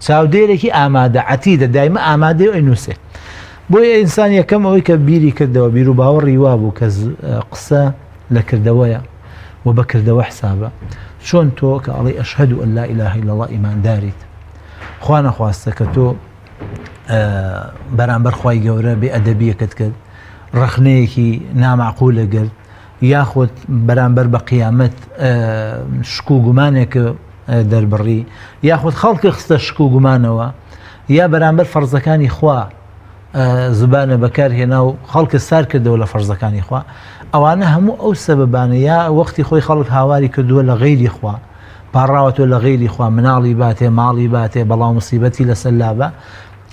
چاودێرێکی ئامادە عەتیدە دایمە ئامادەی و ئەینووسێ بۆیە ئینسان یەکەم ئەوەی کە بیری کردەوە بیر و باوەڕی وا بوو کە قسە لە کردەوەیە و بە کردەوە حسابە چۆن تۆ کە ئەڵێ ئەشهەدو ئەن لا ئیلاهە ئیلا الله ئیمانداریت خوا نەخواستە کە تۆ بەرامبەر خوای گەورە بێ ئەدەبیەکەت کرد ڕەخنەیەکی نامەعقولە گرت یاخود بەرامبەر بە قیامەت شک و گومانێکە دەربڕی یاخود خەڵکی خستە شک و گومانەوە یا بەرامبەر فەرزەکانی خوا زبانە بەکارهێنا و خەڵکە سار کردەوە لە فەرزەکانی خوا ئەوانە هەموو ئەو سەبەبانە یا وەختی خۆی خەڵک هاواری کردووە لە غەیری خوا پاڕاوەتەوە لە غەیری خوا مناڵی باتێ ماڵی باتێ بەڵاو موسیبەتی لەسەر لابە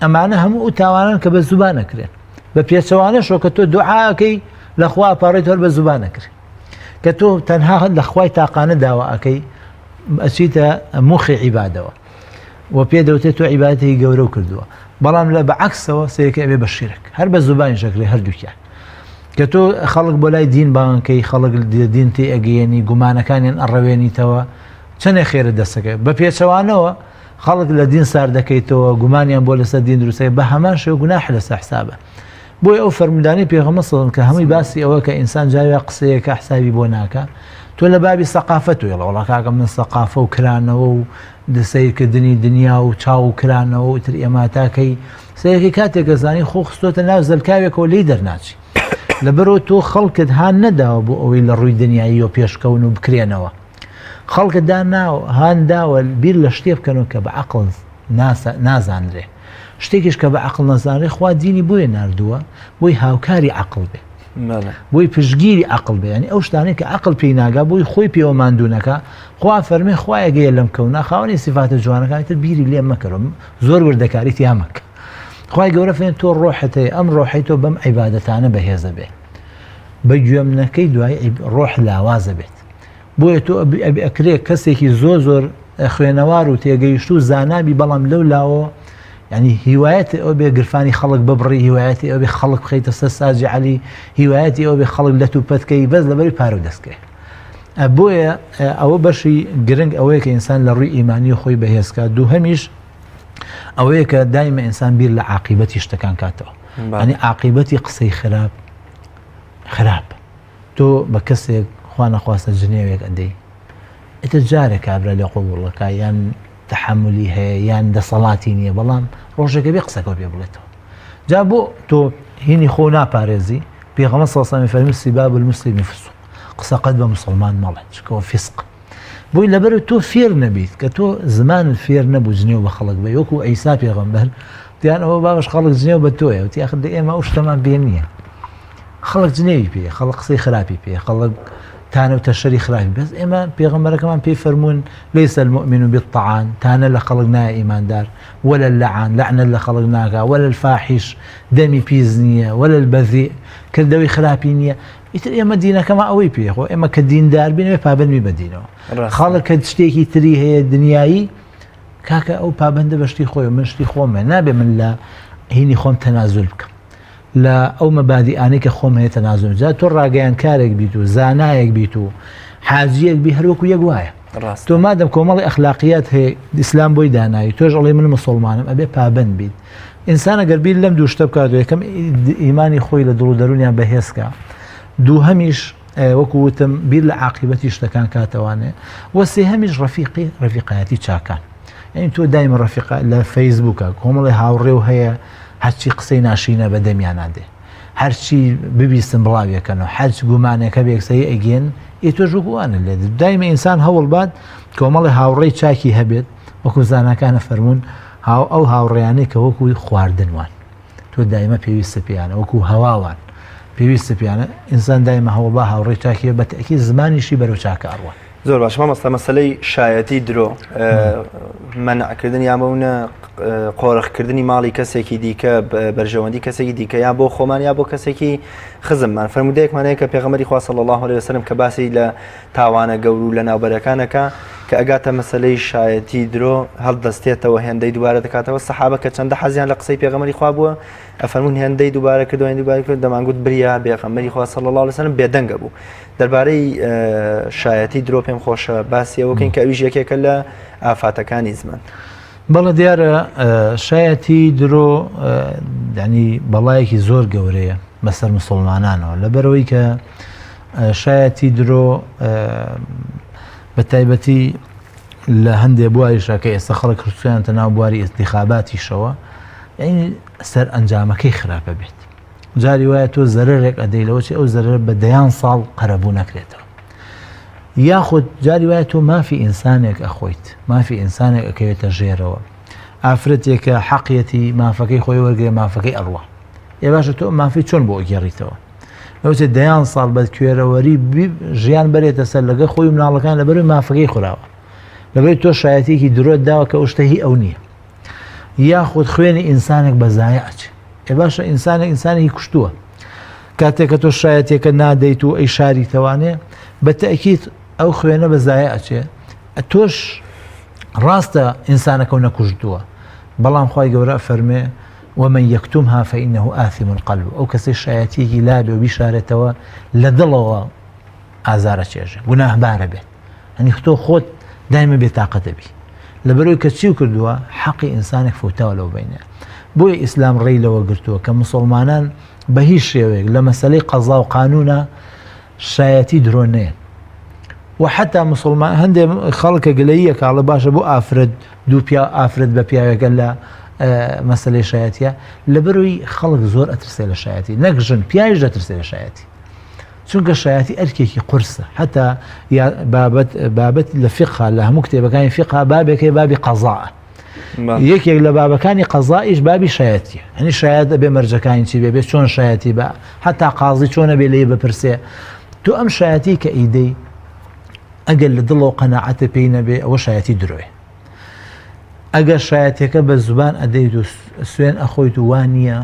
ئەمانە هەموو ئەو تاوانان کە بە زوبان نەکرێن بە پێچەوانەشەوە کە تۆ دوعاکەی لە خوا پاڕێت هەر بە زوبان نەکرێن کە تۆ تەنها لە خوای تاقانە داواکەی ئەچیتە مخی عیبادەوە و پێ دەوتێت تۆ عیبادەتی گەورە و کردووە بەڵام لە بەعەکسەوە سەیەکە ئەبێ بە شیرک هەر بە زوبانی شەکری هەردووکیان کە تۆ خەڵک بۆ لای دین بانکەی خەڵک دین تێ ئەگەیەنی گومانەکانیان ئەڕەوێنیتەوە چەندێک خێرە دەستەکەی بە پێچەوانەوە خەڵک لە دین سار دەکەیتەوە گومانیان بۆ لەسەر دین دروستەکە بە هەمان شێوە گوناح لەسەر حسابە بۆی ئەو فەرمودانی پێغەمبەر سەڵەڵ کە هەمووی باسی ئەوە کە ئینسان جاوی قسەیەکە حسابی بۆ ناکە تۆ لە بابی سەقافەت و وڵا کاکە من سەقافە و کرانەوە و سەیرکردنی دنیا و چاو و کرانەوە و تر ئێماتاکەی سەیەکی کاتێک گەزانی خۆ خستۆتە ناو زەلکاوێکەوە لی دەرناچی لەبەرەوە تۆ خەڵکت هان نەداوە بۆ ئەوەی لە ڕووی دنیایی و پێشکەون و بکرێنەوە خەڵکت هانداوە بیر لە شتێ بکەنەوە کە بە عەقڵ نازانرێ شتێکیش کە بە عەقڵ نەزانرێ خوا دینی بۆیە ناردووە بۆی هاوکاری عەقڵ بێ بۆی پشگیری عەقڵ بێ ینی ئەو شتانەی کە عەقڵ پێی ناگا بۆی خۆی پێوە ماندوونەکە خوا فەرمێ خوا ئەگەیە لەم کەونا خاوەنی سیفاتە جوانەکانی تر بیری لێ مەکەرەوە زۆر وردەکاریت یا مەکە خوای گەورە فێن تۆ ڕۆحت هەیە ئەم ڕۆحی تۆ بەم عیبادەتانە بەهێزە بێ بە گوێمنەکەی دوای ڕۆح لاوازە بێت بۆیە تۆ ئەکرێ کەسێکی زۆر خوێنەوار و تێگەیشت و زانابی بەڵام لەو لاوە ینی هیوایەتی ئەو بێ گرفانی خەڵک ببڕی هیوایەتی ئەو بێ خەڵک بخەیتە سەر ساجی عەلی هیوایەتی ئەو بێ خەڵک لە توپەتکەی بەس لەبەری پارە و دەستکەی بۆیە ئەوە بەشی گرنگ ئەوەیە کە ئینسان لە ڕووی ئیمانی و خۆی بەهێزکە دووهەمیش ئەوەیە کە دایمە ئینسان بیر لە عاقیبەتی شتەکان کاتەوە ینی عاقیبەتی قسەی خراپ تۆ بە کەسێک خوا نەخواستە جنێوێک ئەدەی ئێتر جارێک کابرا لە قوڵەکە یان تحملی هەیە یان دەسەڵاتی نییە بەڵام ڕۆژێکە بێ قسەکەەوە پێ بڵێتەوە جا بۆ تۆ هینی خۆ ناپارێزی پێغەمبەر صلی الله علیه و سلم فەرمی سیباب المسلم فسوق قسە قەت بە مسلمان مەڵێ چکەوە فیسق بۆی لەبەر تۆ فێر نەبیت کە تۆ زمانت فێر نەبوو جنێو بە خەڵک بە وەکو عیسا پێغەمبەر دیان ئەوە بابش خەڵک جنێو بە تۆیە وتی ئاخر ئێمە ئەو شتەمان پێ نییە خەڵک جنێوی پێ خەڵک قسەی خراپی پێ خەڵک تانە و تەشەری خراپی بەس ئێمە پێغەمبەرەکەمان پێی فەرموون لەیسە المؤمن بالطعان تانە لە خەڵک نایە ئیماندار ولا اللعان لعنە لە خەڵک ناکا ولا الفاحش دەمی پیس نییە ولا البەذیء کردەوەی خراپی نییە ئیتر ئێمە دینەکەمان ئەوەی پێخۆ ئێمە کە دیندار بینەوە پابەندی بەدینەوە خەڵک کە شتێکی تری هەیە دنیایی کاکە ئەو پابەندە بە شتی خۆی من شتی خۆمە نابێ من لە هینی خۆم تەنازول بکەم لە ئەو مەبادیئانەی کە خۆم هەیە تەنازول جا تۆ ڕاگەیان کارێک بیت و زانایەک بیت و حاجیەک بی هەروەکو یەک وایە تۆ مادەم کۆمەڵی ئەخلاقیات هەیە ئیسلام بۆی داناوی تۆش ئەڵێ من مسلمانم ئەبێ پابند بیت ئینسان ئەگەر بیر لەم دوو شتە بکات یەکەم ئیمانی خۆی لە دڵ و دەرونیان بەهێزکە دووهەمیش وەکو وتم بیر لە عاقبەتی شتەکان کاتەوانێ وە سێهەمیش ڕەفیقایەتی چاکان یعنی تۆ دایمە ڕەفیقا لە فەیسبووکە کۆمەڵی هاوڕێ و هەیە هەرچی قسەی ناشینە بە دەمیان نادێ هەرچی ببیستن بڵاویەکەنەوە هەرچ گومانێکە بێکسەی ئەگەن تۆ ژوانە لێ دایمە ئینسان هەوڵ بات کۆمەڵی هاوڕێی چاکی هەبێت وەکو زانەکانە فەرمونون ئەو هاوڕێیانەی کە وەکوی خواردنوان تۆ دایمە پێویستە پیانە وەکو هەواوان پێویستە پیانە ئینسان دایمە هەوڵ با هاوڕێی چاکیە بە تەکی زمانیشی بەرەو چاکە ئەڕوە زۆر باش مامۆستا مەسەلەی شایەتی درۆ مەنعکردن یان بەونە قۆڕخکردنی ماڵی کەسێکی دیکە بەرژەوەندی کەسێکی دیکە یا بۆ خۆمان یا بۆ کەسێکی خزممان فەرمودەیەکمانەیە کە پێغەمبەری خوا صلی الله علیه وسلم کە باسی لە تاوانە گەور و لە ناوبەرەکانەکە کە ئەگاتە مەسەلەی شایەتی درۆ هەڵدەستێتەوە هێندەی دووبارە دەکاتەوە سەحابە کە چەندە حەزیان لە قسەی پێغەمبەری خوا بووە ئەفەرمون هێندەی دووبارە کردو هێندەی دووبارە کرد دەمانگوت بریا پێغەمبەری خوا صلی الله علیه وسلم بێدەنگە بوو دەربارەی شایەتی درۆ پێم خۆشە باسی ئەوەکەین کە ئەویش یەکێکە لە ئافاتەکانی زمان بەڵێ دیارە شایەتی درۆ ینی بەڵایەکی زۆر گەورەیە بەسەر مسلمانانەوە لەبەرەوەی کە شایەتی درۆ بە تایبەتی لە هەندێک بواریشە کە ئێستا خەڵک کردویانتە ناو بواری ئیستیخاباتیشەوە یعنی سەر ئەنجامەکەی خراپە بێت جاری وایە تۆ زەرێک ئەدەی لەوە چی ئەو زەرەر بە دەیان ساڵ قەرەبوو نەکرێتەوە یاخود جاری وایە تۆ مافی ئینسانێک ئەخۆیت مافی ئینسانێک ئەکەوێتە ژێرەوە ئافرەتێکە حەقیەتی مافەکەی خۆی وەرگێ مافەکەی ئەڕوە ێ باشە تۆ مافی چۆن بۆ گێڕیتەوە لەوچێت دەیان ساڵ بە کوێرەوەری ژیان بەرێتە سەر لەگە خۆی و مناڵەکان لەبەروی مافەکەی خوراوە لەبەر تۆ شایەتێکی درۆت داوە کە ئەو شتە هی ئەو نییە یاخود خوێنی ئینسانێک بەزایە ئەچێ ێ باشە ئینسانێک ئینسانێکی کوشتووە کاتێک کە تۆ شایەتێکە نادەیت و ئەی شاری تەوانێ بە تەئکید ئەو خوێنە بەزایە ئەچێ تۆش ڕاستە ئینسانەکە و نەکوژدووە بەڵام خوای گەورە فەرمێ ومن یەکتومها فإنه آثم القلب ئەو کەسەی شایەتێکی لابێ و بیشارێتەوە لە دڵەوە ئازارە چێژێ گوناهبارە بێت هەنی تۆ خۆت دایمە بێتاقەتە بی لەبەرەوەی کە چی کردووە حەقی ئینسانێک فوتاوە لەو بینە بۆیە ئیسلام ڕێی لەوە گرتووە کە مسلمانان بە هیچ شێوەیەک لە مەسەلەی قەزا و قانونە شایەتی درۆ نەیە و حتا مسلمان هەندێک خەڵکە گلەییە کاڵە باشە بۆ ئافرەت دوو پیا ئافرەت بە پیاوێکە لە مەسەلەی شایەتیە لەبەرەوەی خەڵک زۆر ئەترسێ لە شایەتی نەکژن پیاویش دەترسێ لە شایەتی چونکە شایەتی ئەرکێکی قورسە هەتا بابەت لە فقه لە هەموو کتێبەکانی فقه بابێکی بابی قەزاە یەکێک لە بابەکانی قەزائیش بابی شایەتیە هەنی شایەت دەبێ مەرجەکانی چی بێ چۆن شایەتی بە هەتا قازی چۆنە بێ لێ بپرسێ تو ئەم شایەتی کە ئیدەی ئەگەر لە دڵەوە قەناعەتە پێی نەبێ ئەوە شایەتی درۆیە ئەگەر شایەتەکە بە زوبان ئەدەیت و سوێن ئەخۆیت و وانە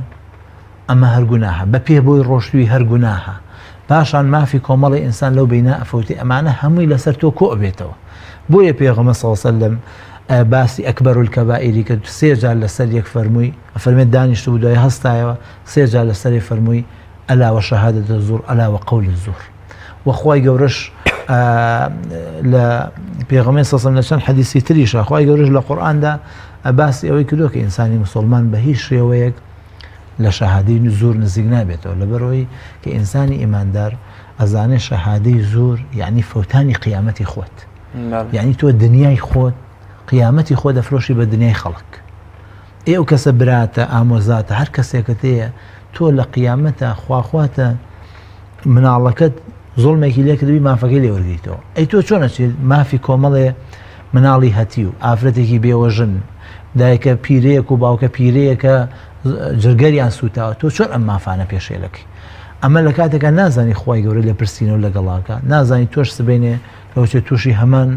ئەمە هەرگوناهە بە پێ بۆی ڕۆشتووی هەرگوناهە پاشان مافی کۆمەڵی ئینسان لەو بینە ئەفەوتی ئەمانە هەمووی لەسەر تۆ کۆ ئەبێتەوە بۆیە پێغەمبەر صلی الله علیه وسلم باسی ئەکبەر الکەبائیری کە سێ جار لەسەر یەک فەرمووی ئەفەرمێت دانیشتبوو دوای هەستایەوە سێ جار لەسەری فەرمووی ئەلا وشەهادەتە زوور ئەلا وقول الزور وەخوای گەورەش لە پێغەمبەر صلی الله علیه وسلم لە چەند حەدیثی تریشە خوای گەورەش لە قورئاندا باسی ئەوەی کردووە کە ئینسانی مسلمان بە هیچ شێوەیەک لە شەهادەی زوور نزیک نابێتەوە لەبەرەوەی کە ئینسانی ئیماندار ئەزانێ شەهادەی زوور یعنی فەوتانی قیامەتی خۆت یعنی تۆ دنیای خۆت قیامەتی خۆ دەفرۆشی بە دنیای خەڵک ئێو کەسە براتە ئامۆزاتە هەر کەسێکت هەیە تۆ لە قیامەتە خواخواتە مناڵەکەت زۆڵمێکی لێکردوی مافەکەی لێوەرگیتەوە ئەی تۆ چۆنەچێت مافی کۆمەڵێ مناڵی هەتی و ئافرەتێکی بێوەژن دایکە پیرەیەک و باوکە پیرەیەکە جرگەریان سوتاوە تۆ چۆن ئەم مافانە پێشێلەکەی ئەمە لە کاتێکە نازانی خوای گەورە لە پرسینە و لەگەڵاکە نازانی تۆش سبینێ لەوچێت تووشی هەمان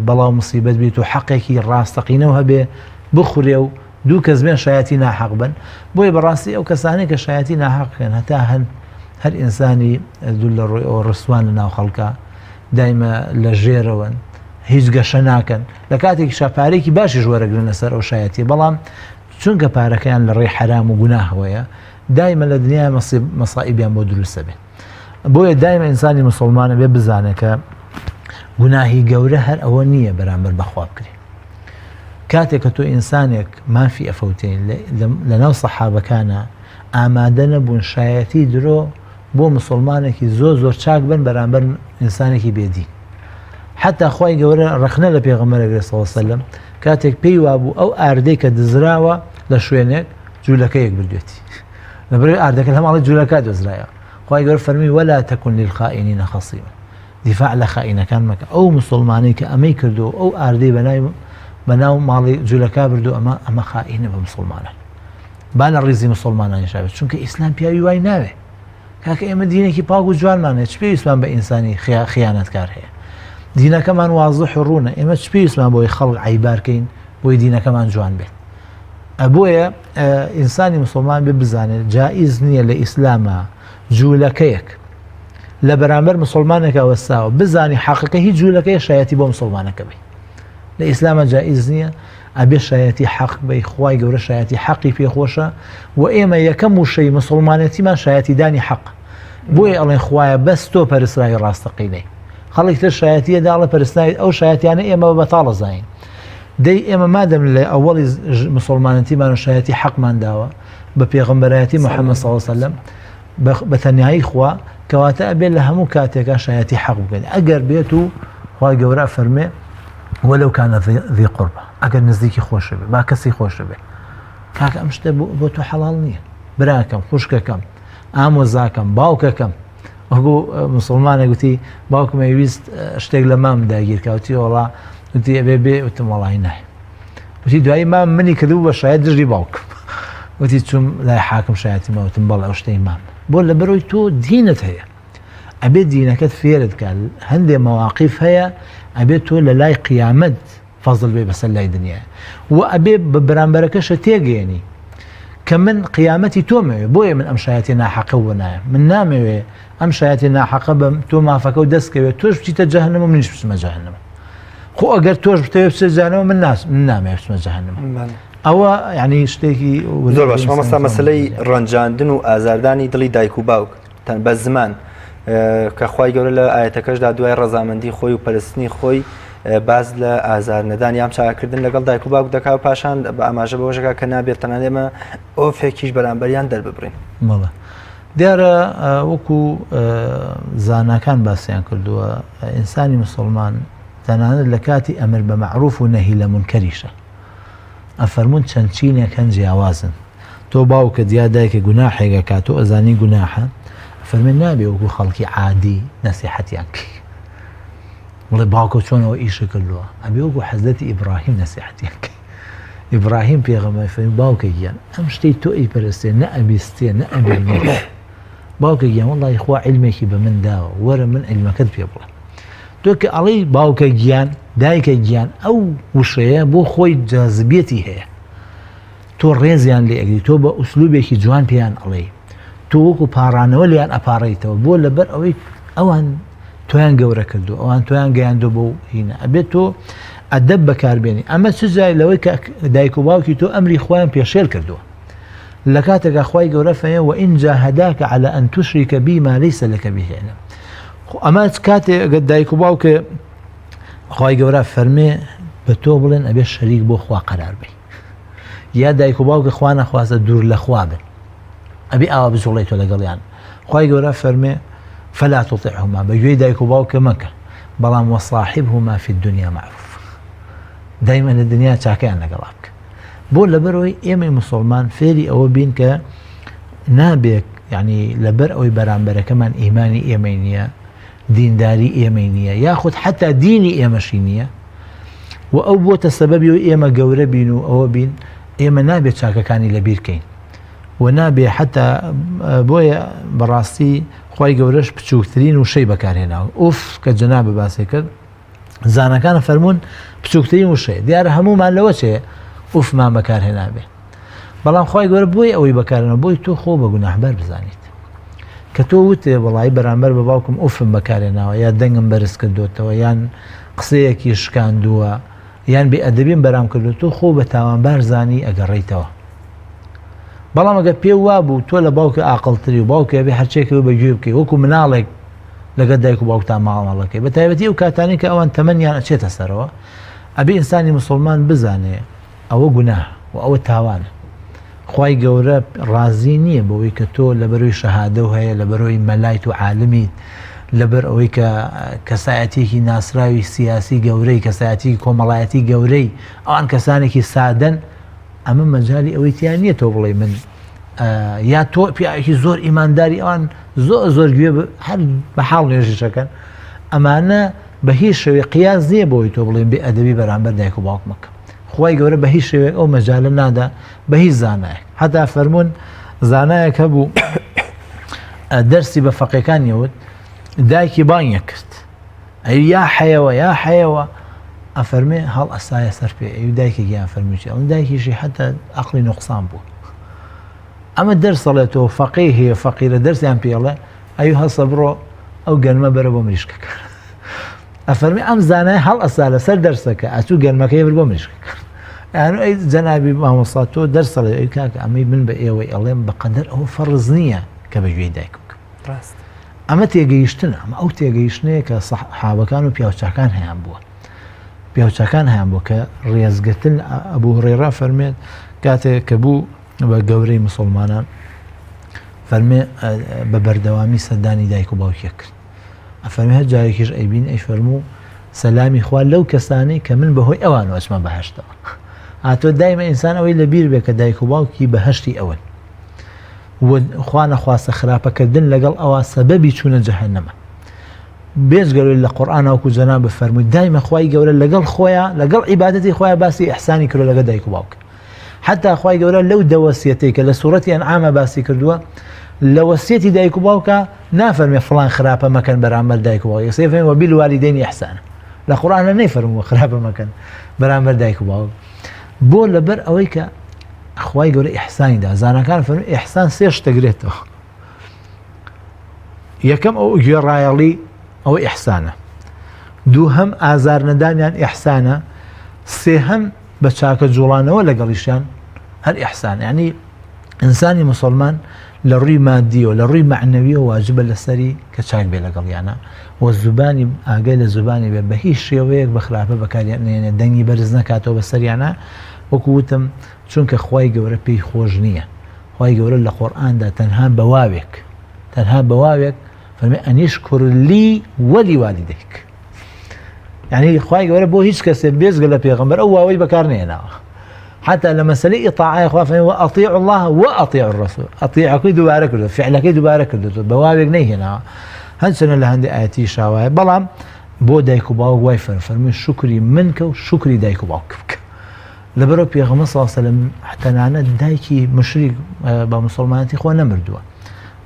بەڵاو مصیبەت بیت و حەقێکی ڕاستەقینەوە هەبێ بخورێ و دوو کەس بێن شایەتی ناحەق بن بۆیە بەڕاستی ئەو کەسانەی کە شایەتی ناحەقکەن هەتا هەر ئینسانی دوو لە ڕۆی ئەوە ڕسوان لە ناو خەڵکە دایمە لە ژێرەوەن هیچ گەشە ناکەن لە کاتێکی شاپارێکی باشی ژوەرەگرن لەسەر ئەو شایەتی بەڵام چونکە پارەکەیان لە ڕێی حرام و گوناهەوەیە دایمە لە دنیا مەسائیبیان بۆ دروستە بێت. بۆیە دایمە ئینسانی مسلمانە بێ بزانە کە گوناهی گەورە هەر ئەوە نییە بەرامبەر بەخوا بکرێ. کاتێک کە تۆ ئینسانێک مافی ئەفەوتین لەناو سەحابەکانە ئامادە نەبوون شایەتی درۆ بۆ مسلمانێکی زۆر چاک بن بەرامبەر ئینسانێکی بێدین. حتا خوای گەورە ڕخنە لە پێغەمبەرێک صلی الله علیه وسلم کاتێک پێی وابوو ئەو ئاردەی کە دزراوە لە شوێنێک جوولەکەیەک بردوێتی لەبەرەوەی ئاردەکە هەماڵی جوولەکە دۆزرایەوە. خوای گەورە فەرمی وەلا تەکون للخائینین خەصیما، دیفاع لە خائینەکان مەکە. ئەو مسلمانەی کە ئەمەی کردو ئەو ئاردەی بەناو ماڵی جوولەکە بردو ئەمە خائینە بە مسلمانان، با لە ڕیزی مسلمانانی شابێت، چونکە ئیسلام پیاوی وای ناوێ. کاکە ئێمە دینێکی پاک و جوانمانێت، چ پێویستمان بە ئینسانی خیانەتکار هەیە؟ دینەکەمان وازح و ڕوونە، ئێمە چ پێویستمان بۆی خەڵک عیبارکەین بۆی دینەکەمان جوان بێت. بۆیە ئینسانی مسلمان بێ بزانێت جائز نییە لە ئیسلامە جوولەکەیەک لە بەرامبەر مسلمانێکە وەستاوە بزانی حەقەکە هیچ جوولەکەی شایەتی بۆ مسلمانەکە بێ. لە ئیسلامە جائز نییە ئەبێ شایەتی حەق بەی. خوای گەورە شایەتی حەقی پێخۆشە و ئێمە یەکەم وشەی مسلمانەتیمان شایەتیدانی حەق. بۆیە ئەڵێن خوایە بەس تۆ پەرستراوی ڕاستەقینەی، خەڵک تر شایەتیە داڵە پەرستناوی ئەو شایەتیانە ئێمە بەتاڵە زاین. دەی ئێمە مادەم لە ئەوەڵی مسلمانەتیمان و شایەتی حەقمان داوە بە پێغەمبەرایەتی محەممەد صلی الله علیه وسلم بە تەنیایی خوا، کەواتە ئەبێت لە هەموو کاتێکە شایەتی حەق بکەین. ئەگەر بێت و خوای گەورە فەرمێ وەلەو کانە ذی قوربە، ئەگەر نزدیکی خۆشە بێ با کەسی خۆشە بێ، کاکە ئەم شتە بۆ تۆ حەڵاڵ نییە. براکەم، خوشکەکەم، ئامۆزاکەم، باوکەکەم. وەکو مسلمانە گوتی باوکم ویست شتێک لە مام داگیرکەوتی وڵا وتی ئەبێ بێ، وتم وەڵی نایە. وتی دوایی مام منی کردو بە شایەت دژی باوکم. وتی چوم لای حاکم شایەتی ماوتم بەڵێ ئەو شتەی مام بۆ لە بەرەوەی تۆ دینت هەیە، ئەبێ دینەکەت فێرت کات. هەندێک مەواقیف هەیە ئەبێت تۆ لە لای قیامەت فەزڵ بێ بەسەر لای دنیا و ئەبێ بە بەرامبەرەکەشە تێگەێنی کە من قیامەتی تۆمەوێ. بۆیە من ئەم شایەتی ناحەقە بۆ نایە، من نامەوێ ئەم شایەتی ناحەقە بەم تۆ مافەکە و دەستکەوێت، تۆش بچیتە جەهەنەم و منیش بچمە جەهەنەم. خۆ ئەگەر تۆش بتەوێت بچێت جەهەنەم من نامەوێت بچمە جەهەنەم. ئەوە یعنی شتێکی زۆر باش. مامۆستا مەسەلەی ڕەنجاندن و ئازاردانی دڵی دایک و باوک بە زمان کە خوای گەورە لە ئاەتەکەشدا دوای ڕەزامەندی خۆی و پەرستنی خۆی باز لە ئازارنەدان یام چاکردن لەگەڵ دایک و باوک دەکا و پاشان بە ئاماژە بەوەژەکە کە نابێت تەنانەت ئێمە ئۆفێکیش بەرامبەریان دەرببڕین. مەڵە دیارە وەکو زاناکان باسییان کردووە ئینسانی مسلمان تەنانەت لە کاتی ئەمر بە مەعروف و نەهی لە مونکەریشە. ئەفەرمون چەند چینێک هەن جیاوازن. تۆ باوکە دیا دایکە گوناحێکە کات و ئەزانی گوناحە، فەرمێن نابێ وەکو خەڵکی عادی نەسیحەتیان کرد. وڵێ باوکە چۆنەوە ئیشە کردووە، ئەبێ وەکو حەزرەتی ئیبراهیم نەسیحەتیان کرد. ئیبراهیم پێغەمبەر فەرمی باوکە گیان ئەم شتەی تۆ ئەیپەرستێ نە ئەبیستێ نە ئەبینێ. باوکە گیان وەڵڵی خوا عیلمێکی بە من داوە، وەرە من عیلمەکەت پێ بڵێ. تۆ کە ئەڵێی باوکە گیان دایکە گیان ئەو وشەیە بۆ خۆی جاذبێتی هەیە، تۆ ڕێزیان لێ ئەگری، تۆ بە ئوسلوبێکی جوان پێیان ئەڵێ، تۆ وەکو پاڕانەوە لێیان ئەپارڕیتەوە بۆ لەبەر ئەوەی ئەوان تۆیان گەورە کردو، ئەوان تۆیان گەیاندۆ بۆ هینە. ئەبێت تۆ ئەدەب بەکاربێنی. ئەمە چ جای لەوەی کە دایک و باوکی تۆ ئەمری خۆیان پێشێل کردووە. لە کاتێکە خوای گەورە فەرمێ وئین جاهەداکە عەلە ئەن توشریکە بیما لەیسە لەکە بیهی عیلم. ئەمە کاتێک ئەگەر دایک و باوکە خوای گەورە فەرمێ بە تۆ بڵێن ئەبێ شەریک بۆ خوا قەرار بی، یا دایک و باوکە خوا نەخوازە دوور لە خوا بن، ئەبێ ئاوا بجوڵێت تۆ لەگەڵیان. خوای گەورە فەرمێ فەلا تطیعهما، بەگوێی دایک و باوکە مەکە، بەڵام وەصاحبهما فی الدنیا معروف، دایما لە دنیا چاکەیان لەگەڵا بکە. بۆ لەبەرەوەی ئێمەی مسلمان فێری ئەوە بین کە نابێت یعنی لەبەر ئەوەی بەرامبەرەکەمان ئیمانی ئێمەی نییە، دینداری ئێمەی نییە، یاخود حتا دینی ئێمەشی نییە و ئەو بۆتە سەبەبی و ئێمە گەورە بین و ئەوە بین ئێمە نابێت چاکەکانی لەبیرکەین و نابێ حتا بۆیە بەڕاستی خوای گەورەش بچووکترین وشەی بەکارهێناوە. ئوف کە جەنابە باسی کرد، زانەکانە فەرموون بچووکترین وشەیە، دیارە هەمومان لەوە چێ ئوفمان بەکارهێنابێ، بەڵام خوای گەورە بۆی ئەوەی بەکارهێناوە بۆی تۆ خۆ بە گوناحبەر بزانیت. کە تۆ وتێ وەڵی بەرامبەر بە باوکم ئوفم بەکارهێناوە، یا دەنگم بەرز کردوتەوە، یان قسەیەکی شکاندووە، یان بێ ئەدەبیم بەرام کردو، تۆ خۆ بە تاوانبار زانی ئەگەڕێیتەوە. بەڵام ئەگە پێ وا بوو تۆ لە باوکە ئاقڵتری و باوکە بێ هەرچێکەوە بەگوێ بکەی وەکو مناڵێک لەگە دایک و باوکتان ماڵەکەی بە تایبەتی ئەو کاتانی کە ئەوان تەمەنیان ئەچێتە سەرەوە ئەبێ ئینسانی مسلمان بزانێ ئەوە گوناه و ئەوە تاوانە خوای گەورە ڕازی نییە بەوەی کە تۆ لەبەرۆی شەهادە و هەیە لەبەرۆی مەلایت و عالمیت لەبەر ئەوەی کە کەسایەتێکی ناسراوی سیاسی گەورەی کەسایەتی کۆمەڵایەتی گەورەی ئەوان کەسانێکی سادەن ئەمە مەجای ئەوەی تیان نییە تۆ بڵێ من یا تۆ پیاوێکی زۆر ئیمانداری ئەوان زۆر گوێ هەر بە حاڵ نوێژیشەکەن ئەمانە بە هیچ شێوێ قیاس نییە بۆی تۆ بڵێن بێ ئەدەبی بەرامبەر دایک و باوک مەکە خوای گەورە بە هیچ شێوێک ئەو مەجالە نادا بە هیچ زانایەک هەتا فەرموون زانایەک هەبوو دەرسی بە فەقیەکانیەوت دایکی بانگیە کرد ئەی یا حەیەوە یا حەیەوە ئەفەرمێ هەڵ ئەسایە سەر پێ ئەی دایکێکیان فەرمووی ئەڵ دایکیشی حتا عەقڵی نوقسان بوو ئەمە دەرسەڵێتەوە فەقیه هەیە فەقیرە دەرسیان پێڵێ ئەی هەسە بڕۆ ئەو گەرمە بەرە بۆ مریشکەکە ئەفەرمی ئەم زانای هەڵ ئەسا لەسەر دەرسەکە ئەچوو گەرمەکەی بر بۆ مریشکەکە یانو ئەی جەنابی مامۆستا تۆ دەرسەڵێ ئەی کاکە ئەمەی من بە ئێوەی ئەڵێم بەقەدەر ئەوە فەرز نییە کە بەگوێی دایک بکەم ڕاست ئەمە تێگەیشتنە ئەمە ئەو تێگەیشتنەیە کە سەحابەکان و پیاوچاکان هەیان بووە پیاوچاکان هەیان بوو کە ڕێزگرتن ئەبوو هورەیرە فەرمێت کاتێک کە بوو بە گەورەی مسلمانان فەرمێ بە بەردەوامی سەردانی دایک و باوکیە کرد ئەفەرمێ هەر جارێکیش ئەیبین ئەی فەرموو سەلامی خوا لەو کەسانەی کە من بەهۆی ئەوان وەچمە بەهەشتەوە هاتۆ دایمە ئینسان ئەوەی لەبیر بێ کە دایک و باوکی بەهەشتی ئەوەن خوا نەخواستە خراپەکردن لەگەڵ ئەوە سەبەبی چوونە جەهەنەمە بێزگەلوی لە قورئان وەکو جەناب فەرمووی دایمە خوای گەورە لەگەڵ خۆیان لەگەڵ عیبادەتی خۆیان باسی ئیحسانی کردو لەگەڵ دایک و باوک حتا خوای گەورە لەو دەوەسیەتەی کە لە سوورەتی ئەنعامە باسی کردووە لە وەسیەتی دایک و باوکە نافەرمێ فڵان خراپە مەکەن بەرامبەر دایک و باوک سێفەرمێ وەبیلوالیدەینی ئیحسانە لە قورئانە نەیفەرمووە خراپە مەکەن بەرامبەر دایک و باوک بۆ لەبەر ئەوەی کە خوای گەورە ئیحسانیدا زانەکان فەرمووی ئیحسان سێ شت دەگرێتەوە یەکەم ئەو گوێڕایەڵی ئەوە ئیحسانە دووهەم ئازار نەدانیان ئیحسانە سێهەم بە چاکە جوڵانەوە لەگەڵیشیان هەر ئیحسان یعنی ئینسانی مسلمان لە ڕووی مادیەوە لە ڕووی معنەویەوە واجبە لەسەری کە چاک بێ لەگەڵیانە و زوبانی ئاگای لە زوبانی بێ بە هیچ شێوەیەک بە خراپە بەکاریانێنێ دەنگی بەرز نەکاتەوە بەسەریانە وەکو وتم چونکە خوای گەورە پێی خۆش نییە خوای گەورە لە قورئاندا تەنها بەواوێک فەرمێ ئەنیشکر لی وەلی والیدەیک یعنی خوای گەورە بۆ هیچ کەسێ بێزگە لە پێغەمبەر ئەو واوەی بەکار نێناوە حتا لە مەسەلەی ئیطاعەی خوا فەرمێ وەئەطیعوا الله وەئەطیعوا الرەسوول ئەطیعەکەی دووبارە کردووە فعلەکەی دووبارە کردووە بە واوێک نەیهێناوە هەرچەندە لە هەندێک ئایەتی شاوایە بەڵام بۆ دایک و باوک وای فەرمێ شوکری منکە و شوکری دایک و باوک بکە لەبەرەوە پێغەمبەر صلی الله علیه و سلم تەنانەت دایکی مشریک بە مسلمانەتی خۆ نەمردووە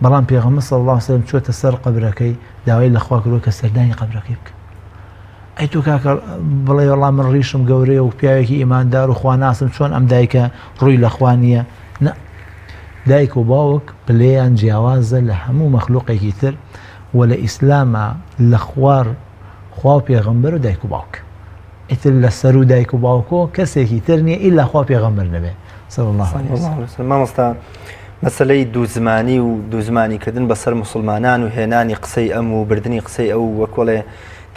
بەڵام پێغەمبەر صلی الله علیه و سلم چۆتە سەر قەبرەکەی داوای لە خوا کردووە کە سەردانی قەبرەکەی بکە ئەی تۆ کاکە بڵێ وەڵام من ڕیشم گەورەیە و پیاوێکی ئیماندار و خواناسم چۆن ئەم دایکە ڕووی لە خوا نییە نە دایک و باوک پلەیان جیاوازە لە هەموو مەخلوقێکی تر و لە ئیسلامە لە خوا و پێغەمبەر و دایک و باوک ئیتر لە سەر و دایک و باوکۆ کەسێکی تر نییە ئیلا خوا پێغەمبەر نەبێ صلی الله علیه وسلم مامۆستا مەسەلەی دووزمانی و دووزمانیکردن بەسەر مسلمانان و هێنانی قسەی ئەم و بردننی قسەی ئەو وەکۆڵێ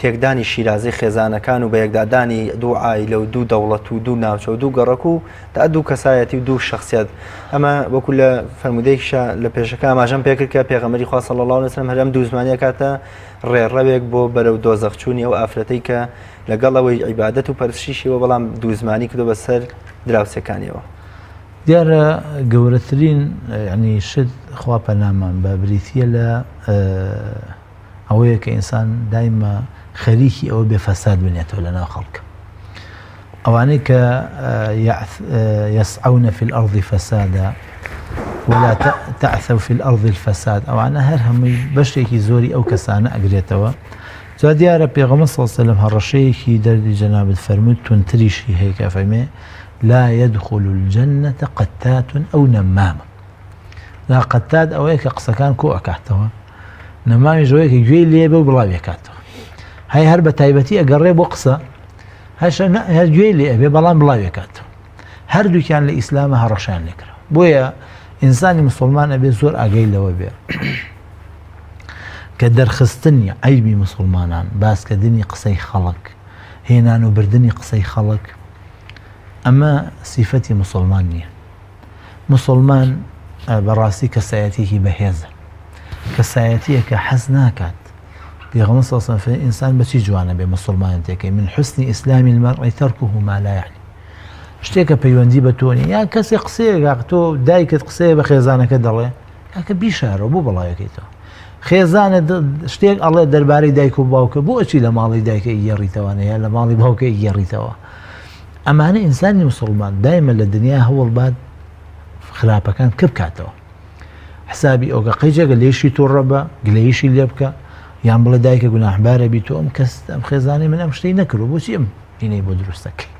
تێکدانی شیرازەی خێزانەکان و بە یەکدادانی دوو عایلە و دوو دەوڵەت و دوو ناوچە و دوو گەڕەک و تا دوو کەسایەتی و دوو شخصیت ئەمە وەکو لە فەرمودەیەکیشە لە پێشەکە ئاماژەم پێ کرد کە پێغەمبەری خوا صلی الله علیه وسلم هەرەم دوو زمانیە کاتە ڕێڕەوێک بۆ بەرەو دۆزەخچوونی ئەو ئافرەتەی کە لەگەڵ ئەوەی عیبادەت و پەرستشیەوە بەڵام دوو زمانی کردو بەسەر دراوسەکانیەوە دیارە گەورەترین ینی شت خوا پەنامان بە بریتیە لە ئەوەیە کە ئینسان دایمە خەریکی ئەوە بێ فەساد بنێتەوە لەناو خەڵکە ئەوانەی کە يسعون في الأرض فسادا ولا تعثوا في الأرض الفساد ئەوانە هەر هەمووی بەشێکی زۆری ئەو کەسانە ئەگرێتەوە جا دیارە پێغەمبەر صلی الله علیه وسلم هەڕەشەیەکی دەردی جەنابەت فەرمووی تونتریشی هەیە کە فەرمێ لا يدخل الجنة قتات أو نمام لا قتات ئەوەیە کە قسەکان کۆ ئەکاتەوە نەمامی ژەوەیە کە گوێی لێبێ و بڵاوی ئەکاتەوە هەی هەر بە تایبەتی ئەگەڕێ بۆ قسە هەر گوێی لێ ئەبێ بەڵام بڵاوی ئەکاتەوە هەردووکیان لە ئیسلامە هەڕەشیان لێکرا بۆیە ئینسانی مسلمان ئەبێ زۆر ئاگەی لەوە بێ کە دەرخستنی عیبی مسلمانان، باسکردنی قسەی خەڵک، هێنان و بردننی قسەی خەڵک، ئەمە سیفەتی مسلمان نییە. مسلمان بەڕاستی کەسایەتێکی بەهێزە، کەسایەتیە کە حەز ناکات. پێغەمبەر صلی الله علیه و سلم ئینسان بەچی جوانە بێ مسلمان تێکەی من حسنی ئیسلامی المرء تركه ما لا يعني. شتێکە پەیوەندی بە تۆ نیە، یان کەسێک قسەیەک تۆ دایکت قسەیە بە خێزانەکە دەڵێ کاکە بیشارەوە بۆ بەڵایەکەیتەوە، خێزانە شتێک ئەڵێ دەربارەی دایک و باوکە بۆ ئەچی لە ماڵی دایکە ئیگەڕیتەوە یا لە ماڵی باوکە ئیگەڕیتەوە. ئەمانە ئینسانی مسلمان دایمە لە دنیا هەوڵ باد خراپەکان کە بکاتەوە، حسابی ئەوگە قەیجێگە لێشی تۆ ڕەبە گلەیشی لێ بکە، یان بڵێ دایکە گوناحبارە بی تۆ ئەم کەس ئەم خێزانەی من ئەم شتەی نەکردو بۆچی ئەم دینەی بۆ دروستەکەی،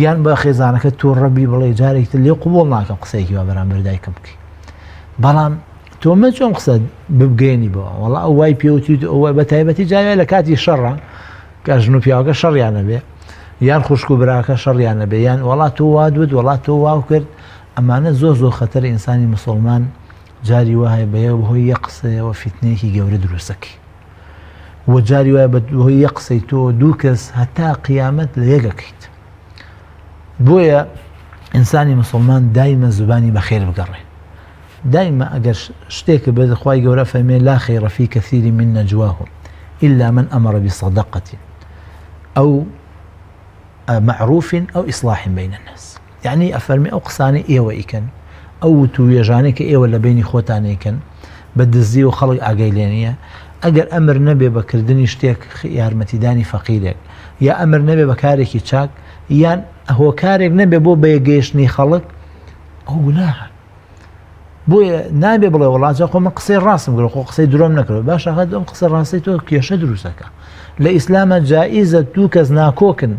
یان بە خێزانەکە تۆ ڕەبی بڵێ جارێکتر لێ قوبوڵ ناکەم قسەیەکی وا بەرامبەر دایکم بکەی، بەڵام تۆ مە چۆن قسە ببگەێنی بەوە وەڵا ئەو وای پێوتی ئەوە بە تایبەتی جاوێ لە کاتی شەڕە کە ژن و پیاوەکە شەڕیانە بێ، یان خوشک و براکە شەڕیانە بێ، یان وەڵا تۆ وا دوت وەڵا تۆ واو کرد. ئەمانە زۆر زۆر خەتەر ئینسانی مسلمان جاری وایە بەیە بەهۆی یەک قسەیەوە فیتنەیەکی گەورە دروستەکەی، وە جاری وایە بەهۆی یەک قسەی تۆ دوو کەس هەتا قیامەت لە یەکەکەیت. بۆیە ئینسانی مسلمان دایمە زبانی بەخێر بگەڕێ، دایمە ئەگەر شتێکە بێت خوای گەورە فەرمێ لا خەیڕە فی کەثیری من نەجواهم إلا من أمر بصدقة أو معروف أو إصلاح بين الناس. يعني أفرمي أو قساني إيوة إيكن أو تويجانك إيوة لبيني خوتاني إيكن بدزي وخلق عقيلانية أجر أمر نبي بكردني شتيك يارمتي داني فقيرك، يا أمر نبي بكارك يتشاك، يان هو كارك نبي بو بيجيشني خلق أو گناح. بۆیە نابێ بڵێ وڵات خۆ من قسەی ڕاستم کرد خۆ قسەی درۆم نەکرد، باش ئەم قسە ڕاستی تۆ کێشە دروستەکە. لە ئیسلامە جائیزە دوو کەس ناکۆکن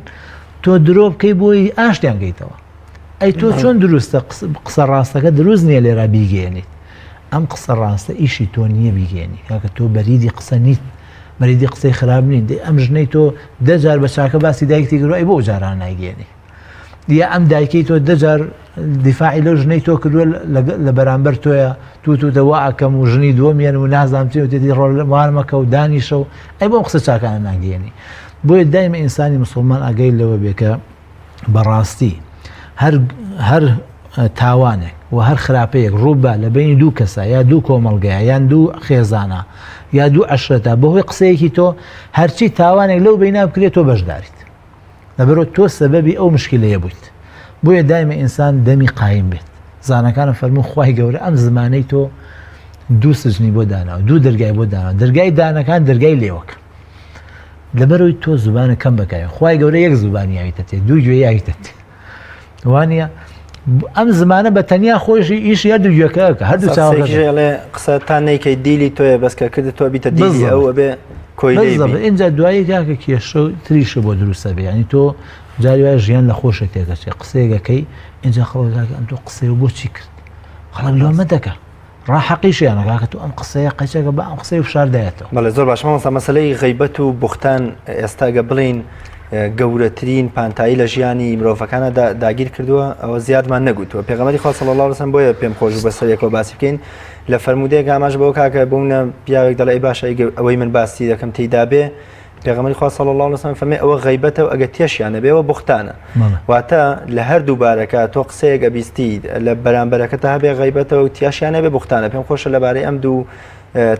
تۆ درۆ بکەی بۆی ئاشتیان گەیتەوە. ئەی تۆ چۆن دروستە قسە ڕاستەکە دروست نییە لێرا بیگەێنیت، ئەم قسە ڕاستە ئیشی تۆ نییە بیگەێنی، کاکە تۆ بەریدی قسە نیت، بەریدی قسەی خراپ نین. ئەم ژنەی تۆ دەجار بە چاکە باسی دایکتی کردووە ئەی بۆ جاران نایگەێنی، دیە ئەم دایکەی تۆ دەجار دیفاعی لەو ژنەی تۆ کردووە لە بەرامبەر تۆیە توتەوە ئەکەم و ژنی دووەمیان و نازانام و تێتی ڕۆڵوانمەکە و دانیشە و ئەی بۆم قسە چاکانە ناگەێنی. بۆیە دایمە ئینسانی مسلمان ئاگەی لەوە بێ کە بەڕاستی هەر تاوانێک و هەر خراپەیەک ڕووبە لە بینی دوو کەسە یا دوو کۆمەڵگەیە یان دوو خێزانە یا دوو عەشرەتە بەهۆی قسەیەکی تۆ هەرچی تاوانێک لەو بەینا بکرێت تۆ بەشداریت، لەبەرەوە تۆ سەبەبی ئەو مشکلەیە بوویت. بۆیە دایمە ئینسان دەمی قایم بێت. زانەکانە فەرموو خوای گەورە ئەم زمانەی تۆ دوو سجنی بۆ داناوە، دوو دەرگای بۆ داناوە، دەرگای دانەکان دەرگای لێوەکە، لەبەرەوەی تۆ زبانە کەم بکایە. خوای گەورە یەک زبانی یاویتە تێ، دوو گوێ یاویتە تێ، وانە ئەم زمانە بە تەنیا خۆشی ئیش یا دووگوێکەکە هەردوو چاوەڵێ قسەتان نەیکەی دیلی تۆیە بەسکە کردت تۆ بیتە دیلی ئەو ئەبێ اینجا دوایی کاکە کێشە تریشە بۆ دروستە بێ، ینی تۆ جاری وایە ژیان لە خۆشێک تێکەچێ قسەیەکەکەی اینجا خەڵکاکە ئەم تۆ قسەی بۆ چی کرد خەڵک لۆمە دەکە ڕاحەقیشیانە کاکە تۆ ئەم قسەیە قەچێکە بە ئەم قسەی فشاردایەتەوە. بەڵێ زۆر باش مامۆستا مەسەلەی غەیبەت و بوختان ئێستاگە بڵین گەورەترین پانتایی لە ژیانی مرۆڤەکانە داگیر کردووە، ئەوە زیادمان نەگوتووە. پێغەمبەری خوا صلی الله علیه و سلم بۆیە پێم خۆش بە سەرێکەوە باسی بکەین لە فەرمودەیەک ئاماژ بەوە کاکە بوونە پیاوێک دەڵێ باشە ئەوەی من باسی دەکەم تێیدا بێ، پێغەمبەری خوا صلی الله علیه و سلم فەرمێ ئەوە غەیبەتە و ئەگە تێشیانە بێ ئەوە بوختانە. واتە لە هەردوو بارەکە تۆ قسەیەک ئەبیستی لە بەرامبەرەکەتە هەبێ غەیبەتە و تێشیانە بێ بوختانە. پێم خۆشە لەبارەی ئەم دوو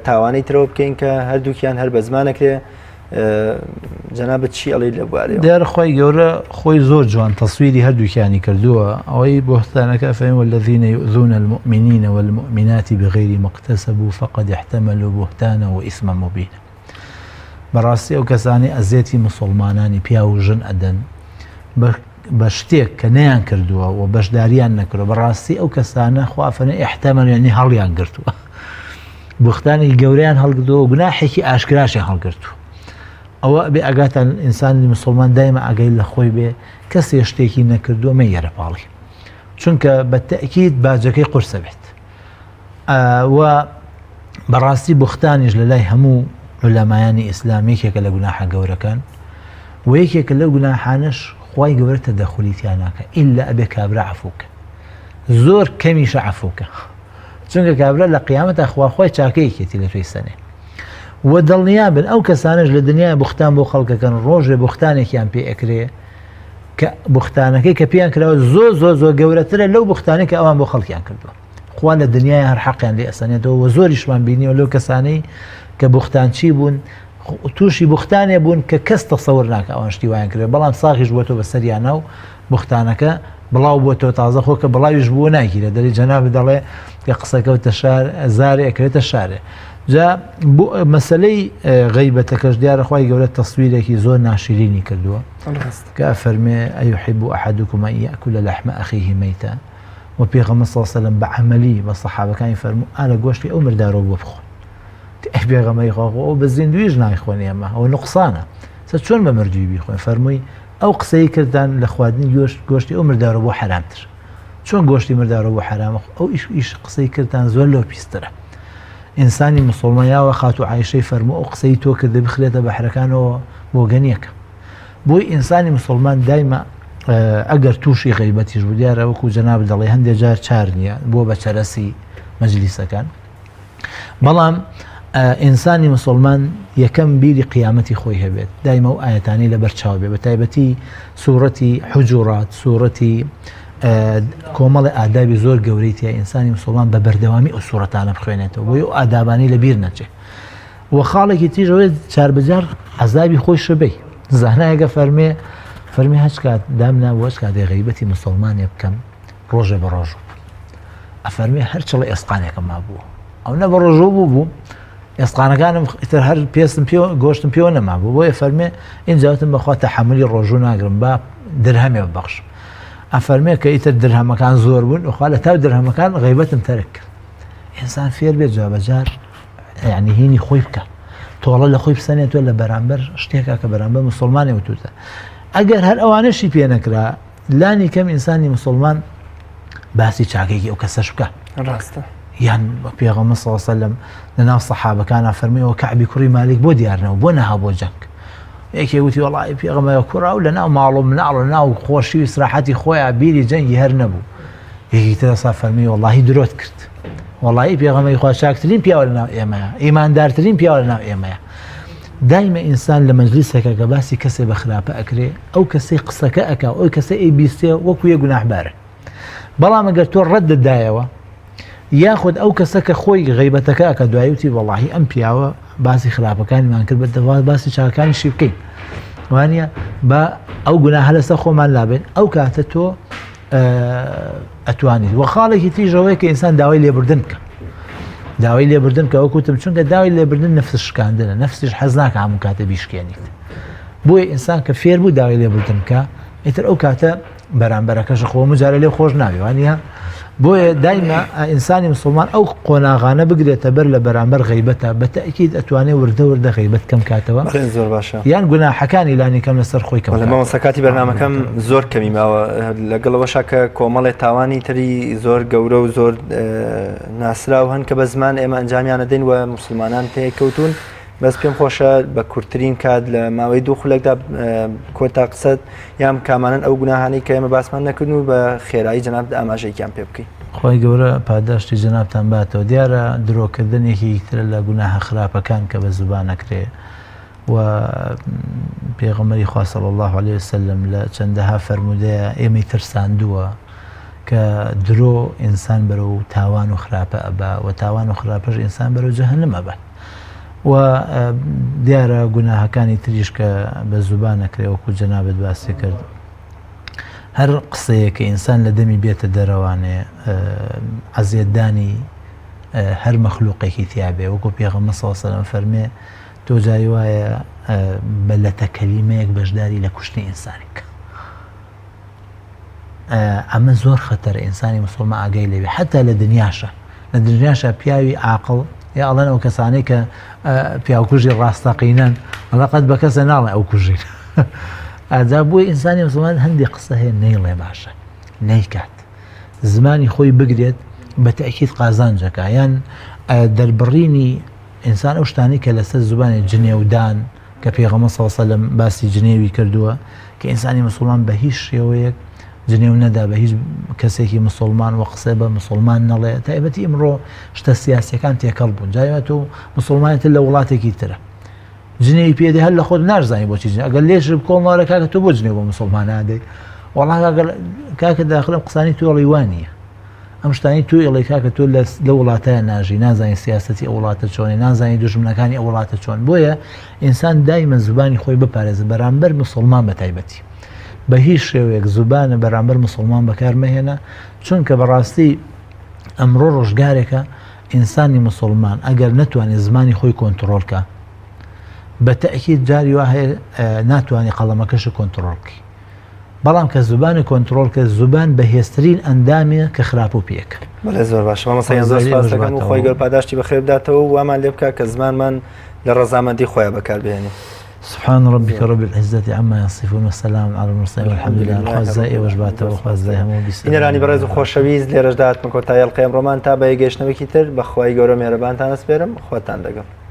تاوانەی ترەوە بکەین کە هەردووکیان هەر بە زمانەکرێ. جەنابەت چی ئەڵێ لە بوارەوە؟ دیارە خوای گەورە خۆی زۆر جوان تەسویری هەردووکیانی کردووە. ئەوەی بوختانەکە فەرمێ والذین یؤذون المؤمنین والمؤمنات بغیر ما اکتسبوا فقد احتملوا بهتانا وإثما مبینا. بەڕاستی ئەو کەسانی ئەزیەتی مسلمانانی پیا و ژن ئەدەن بە شتێک کە نەیان کردووە و بەشداریان نەکردووە، بەڕاستی ئەو کەسانە خوا فەرمێ احتمال یعنی هەڵیان گرتووە، بوختانی گەورەیان هەڵگرتووە و گوناحێکی ئاشکراشیان هەڵگرتووە. ئەوە بێ ئاگاتان ئینسانی مسلمان دایمە ئاگای لە خۆی بێ کەسێ شتێکی نەکردووە مەیەرە پاڵی، چونکە بە تەئکید باجەکەی قورسە بێت. و بەڕاستی بوختانیش لە لای هەموو علەمایانی ئیسلامێکێکە لە گوناحە گەورەکان و یەکێکە لەو گوناحانەش خوای گەورە تەدەخولیتیان ناکە ئیلا ئەبێ کابرا عەفووکە، زۆر کەمیشە عەفووکە. چونکە کابرا لە قیامەتە خواخوای چاکەیەکێتی لە توی سەنێ و دڵنیا بن ئەو کەسانش لە دنیای بوختان بۆ خەڵکەکەن ڕۆژێ بوختانێکیان پێ ئەکرێ کە بوختانەکەی کە پێیان کراوە زۆر گەورەترە لەو بوختانەی کە ئەوان بۆ خەڵکیان کردووە خوا لە دنیای هەر حەقیان لێ ئەسەنێتەوە و زۆریشمان بینیەوە لەو کەسانەی کە بوختانچی بوون تووشی بوختانێ بوون کە کەس تەسەور ناکە ئەوان شتی وایان کرد بەڵام ساغیش بۆ تۆ بەسەریانە و بوختانەکە بڵاو بۆ تۆ تازە خۆکە بڵاویش بووە ناگیرە دەری جەناب دەڵێ کە قسەکەوتە شار زارێ ئەکرێتە شارێ جا مەسلەی غەیبەتەکەش دیارە خوای گەورە تەسویرێکی زۆر ناشرینی کردووە کە فەرمێ ئەیحب ئەحەدوکم ئەن یەأکل لەحم ئەخیه مەیتە و پێغەمبەر صلی الله علیه و سلم بە عەمەلی بە سەحابەکانی فەرموو ئالە گۆشتی ئەو مردارە بۆ بخۆن ئەی پێغەمبەری خوا ئەو بە زیندویش نایخۆن ئێمە ئەوە نوقسانە چۆن بە مردووی بیخۆین فەرمووی ئەو قسەی کردان لە خواردنی گۆشتی ئەو مردارە بۆ حرامتر چۆن گۆشتی مردارە بۆ حرامە ئەو ئیش قسەی کردان زۆر لەو پیسترە ئینسانی مسلمانیاوە خاتو عایشەی فەرموو ئەو قسەی تۆ کردە بخرێتە بەحرەکانەوە بۆ گەنیەکە بۆی ئینسانی مسلمان دایمە ئەگەر تووشی غەیبەتیش بوو دیارە وەکو جەناب دەڵێ هەندێک جار چار نییە بۆ بە چەرەسی مەجلیسەکان بەڵام ئینسانی مسلمان یەکەم بیری قیامەتی خۆی هەبێت دایمە و ئاەتانی لە بەرچاو بێ بە تایبەتی سوورەتی حجورات سوورەتی کۆمەڵی ئادابی زۆر گەورەی تیا ئینسانی مسلمان بە بەردەوامی ئەو سوورەتانە بخوێنێتەوە بۆی ئەو ئادابانی لە بیر نەچێت و خاڵێکی تیژەوەی چاربجار عەزابی خۆی شەبەی زانایەکە فەرمێ هەچ کات دامنا وەچ کاتێ غەیبەتی مسلمانێ بکەم ڕۆژێ بە ڕۆژوو ئەفەرمێ هەر چڵی ئێسقانێکم مابووە ئەو نە بە ڕۆژوو بوو ئێسقانەکانم ئیتر هەر پێستم پێ گۆشتم پێوە نەمابوو بۆیە فەرمێ ئینجاوتم بەخوا تەحەمولی ڕۆژوو ناگرم با درهەمێ ببەخشم ئەفەرمێ کە ئیتر درهەمەکان زۆر بوون وخوا لە تاو درهەمەکان غەیبەتم تەرک کرد ئینسان فێر بێت جابەجار یعنی هینی خۆی بکە تۆڵە لە خۆی بسەنێتوە لە بەرامبەر شتێکا کە بەرامبەر مسلمانێ وتوتە ئەگەر هەر ئەوانەشی پێ نەکرا لانی کەم ئینسانی مسلمان باسی چاکێکی ئەو کەسەش بکە ڕاستە یان پێغەمبەر صلی الله علیه و سلم لەناو سەحابەکانە فەرموویەوە کەعبی کوڕی مالیک بۆ دیارنەوە بۆ نەها بۆ جەنگ یەکێ وتی وەڵی پێغەمبەر کوڕا و لەناو ماڵ و مناڵ و ناو خۆشی و ئیسراحەتی خۆیان بیری جەنگی هەر نەبوو یەکی تر ئەسا فەرمی وەڵاهی درۆت کرد وەڵی پێغەمبەری خوا چاکترین پیاوە لەناو ئێمەیە ئیماندارترین پیاوە لەناو ئێمەیە دایمە ئینسان لە مەجلیسێکە کە باسی کەسێ بە خراپە ئەکرێ ئەو کەسەی قسەکە ئەکا ئەو کەسەی ئەیبیستێ وەکو یە گوناحبارە بەڵام ئەگەر تۆ ڕەتدەدایەوە یاخود ئەو کەسە کە خۆی غەیبەتەکە ئەکە دوایوتی وەڵاهی ئەم پیاوە باسی خراپەکانیمان کرد بەدەوا باسی چاکەکانیشی بکەین وانە بە ئەو گوناهە لەسەر خۆمان لابێن ئەو کاتە تۆ ئەتوانیت وە خاڵێکی تیژەوەی کە ئینسان داوای لێبوردن بکە داوای لێبوردن کە وەکوتم چونکە داوای لێبوردن نەفس شکاندنە نەفسیش حەز ناکە هەموو کاتە بیشکێنیت بۆیە ئینسان کە فێر بوو داوای لێبوردن بکە ئیتر ئەو کاتە بەرامبەرەکەش خۆ مجارە لێ خۆش ناوێ وانە بۆیە دایمە ئینسانی مسلمان ئەو قۆناغانە بگرێتە بەر لە بەرامبەر غەیبەتە بە تەئکید ئەتوانێ وردە غەیبەت کەم کاتەوە زۆر باشە یان گوناحەکانی لانی کەم لەسەر خۆی کەم لە مەوەسەکاتی بەرنامەکەم زۆر کەمی ماوە لەگەڵەوەشا کە کۆمەڵێ تاوانی تری زۆر گەورە و زۆر ناسراو هەن کە بە زمان ئێمە ئەنجامیانە دەین و مسلمانان تێکەوتون بەس پێم خۆشە بە کورتترین کات لە ماوەی دوو خولەکدا کۆتا قسەت یام کامانن ئەو گوناهانی کە ئێمە باسمان نەکردن و بە خێرایی جەناب ئاماژەیەکیان پێ بکەین خۆی گەورە پاداشتی جەنابتان باتەوە دیارە درۆکردنێکی ترە لە گوناهە خراپەکان کە بە زوبان نەکرێ و پێغەمبەری خوا صلی الله علیه وسلم لە چەندەها فەرمودەیە ئێمەی ترساندووە کە درۆ ئینسان بەرەو تاوان و خراپە ئەبا و تاوان و خراپەش ئینسان بەرەو جەهەنەم ئەبا و دیارە گوناهەکانی تریش کە بە زوبان نەکرێ وەکو جەنابەت باسی کرد هەر قسەیە کە ئینسان لە دەمی بێتە دەرەوانێ عەزیەتدانی هەر مەخلووقێکی تیابێ وەکو پێغەمبەر صلی الله علیه وسلم فەرمێ تۆ جاری وایە بە لەتە کەلیمەیەک بەشداری لە کوشتنی ئینسانێک ئەمە زۆر خەتەرە ئینسانی مسلمان ئاگای لێبێ حتا لە دنیاشە پیاوی عاقڵ یا ئەڵێن ئەو کەسانەی کە پیاوکوژی ڕاستەقینەن وەڵقەت بە کەسە ناڵێ ئەو کوژین ئاجا بۆی ئینسانی مسلمان هەندێک قسە هەیە نەیڵێ باشە نەیکات زمانی خۆی بگرێت بە تەئکید قازانجەکە یان دەربڕینی ئینسان ئەو شتانی کە لەسەر زوبانی جنێودان کە پێغەمبەر صلی الله علیه وسلم باسی جنێوی کردووە کە ئینسانی مسلمان بە هیچ شێوەیەک جنێو نەدا بە هیچ کەسێکی مسلمان و قسە بە مسلمان نەڵێ تایبەتی ئەمڕۆ شتە سیاسیەکان تێکەڵ بوون جای تۆ مسلمانێتە لە وڵاتێکی ترە جنێی پێدە هەر لە خۆت نازانی بۆچی ئەگەر لێش کۆڵماڵە کاکە تۆ بۆ جنێ بۆ مسلمان نادەی وەڵا کاکە داخلم قسانی تۆ ڕیوانیە ئەم شتانی تو ئێڵی کاکە تۆ لە وڵاتایە ناژی نازانی سیاسەتی ئەو وڵاتە چۆنی نازانی دوژمنەکانی ئەو وڵاتە چۆن بۆیە ئینسان دایمە زبانی خۆی بپارێزە بەرامبەر مسلمان بە تایبەتی بە هیچ شێوەیەک زبانە بەرامبەر مسلمان بەکارمەهێنە چونکە بەڕاستی ئەمڕۆ ڕۆژگارێکە ئینسانی مسلمان ئەگەر نەتوانێت زمانی خۆی کۆنتترۆلکە بە تەکید جاری وا هەیە ناتوانانی قەڵەمەکەش کۆنتترۆلکی بەڵام کە زبانی کۆنتترۆل کە زبان بەهێزترین ئەندامە کە خراپ و پێکە بەڵێ زۆر باش مەسەیان زۆر سپاس دەکەم و خۆی گەر پاداشتی بەخێر بداتەوە و وامان لێ بکات کە زمانمان لە ڕەزامەندی خۆیان بەکاربهێنێ سبحان ربك رب العزة عما يصفون والسلام على المرسلين والحمد لله خوازای وجباته وخوازای همو بیسن ئینەرانی بەڕێز و خۆشەویست لێرەش داهاتمە کۆتایی هەڵقەی ئەمڕۆمان تا بە یەگەشتنەوەکی تر بەخوای گەورە مێرەبانتان ئەسپێرم خۆتان دەگەم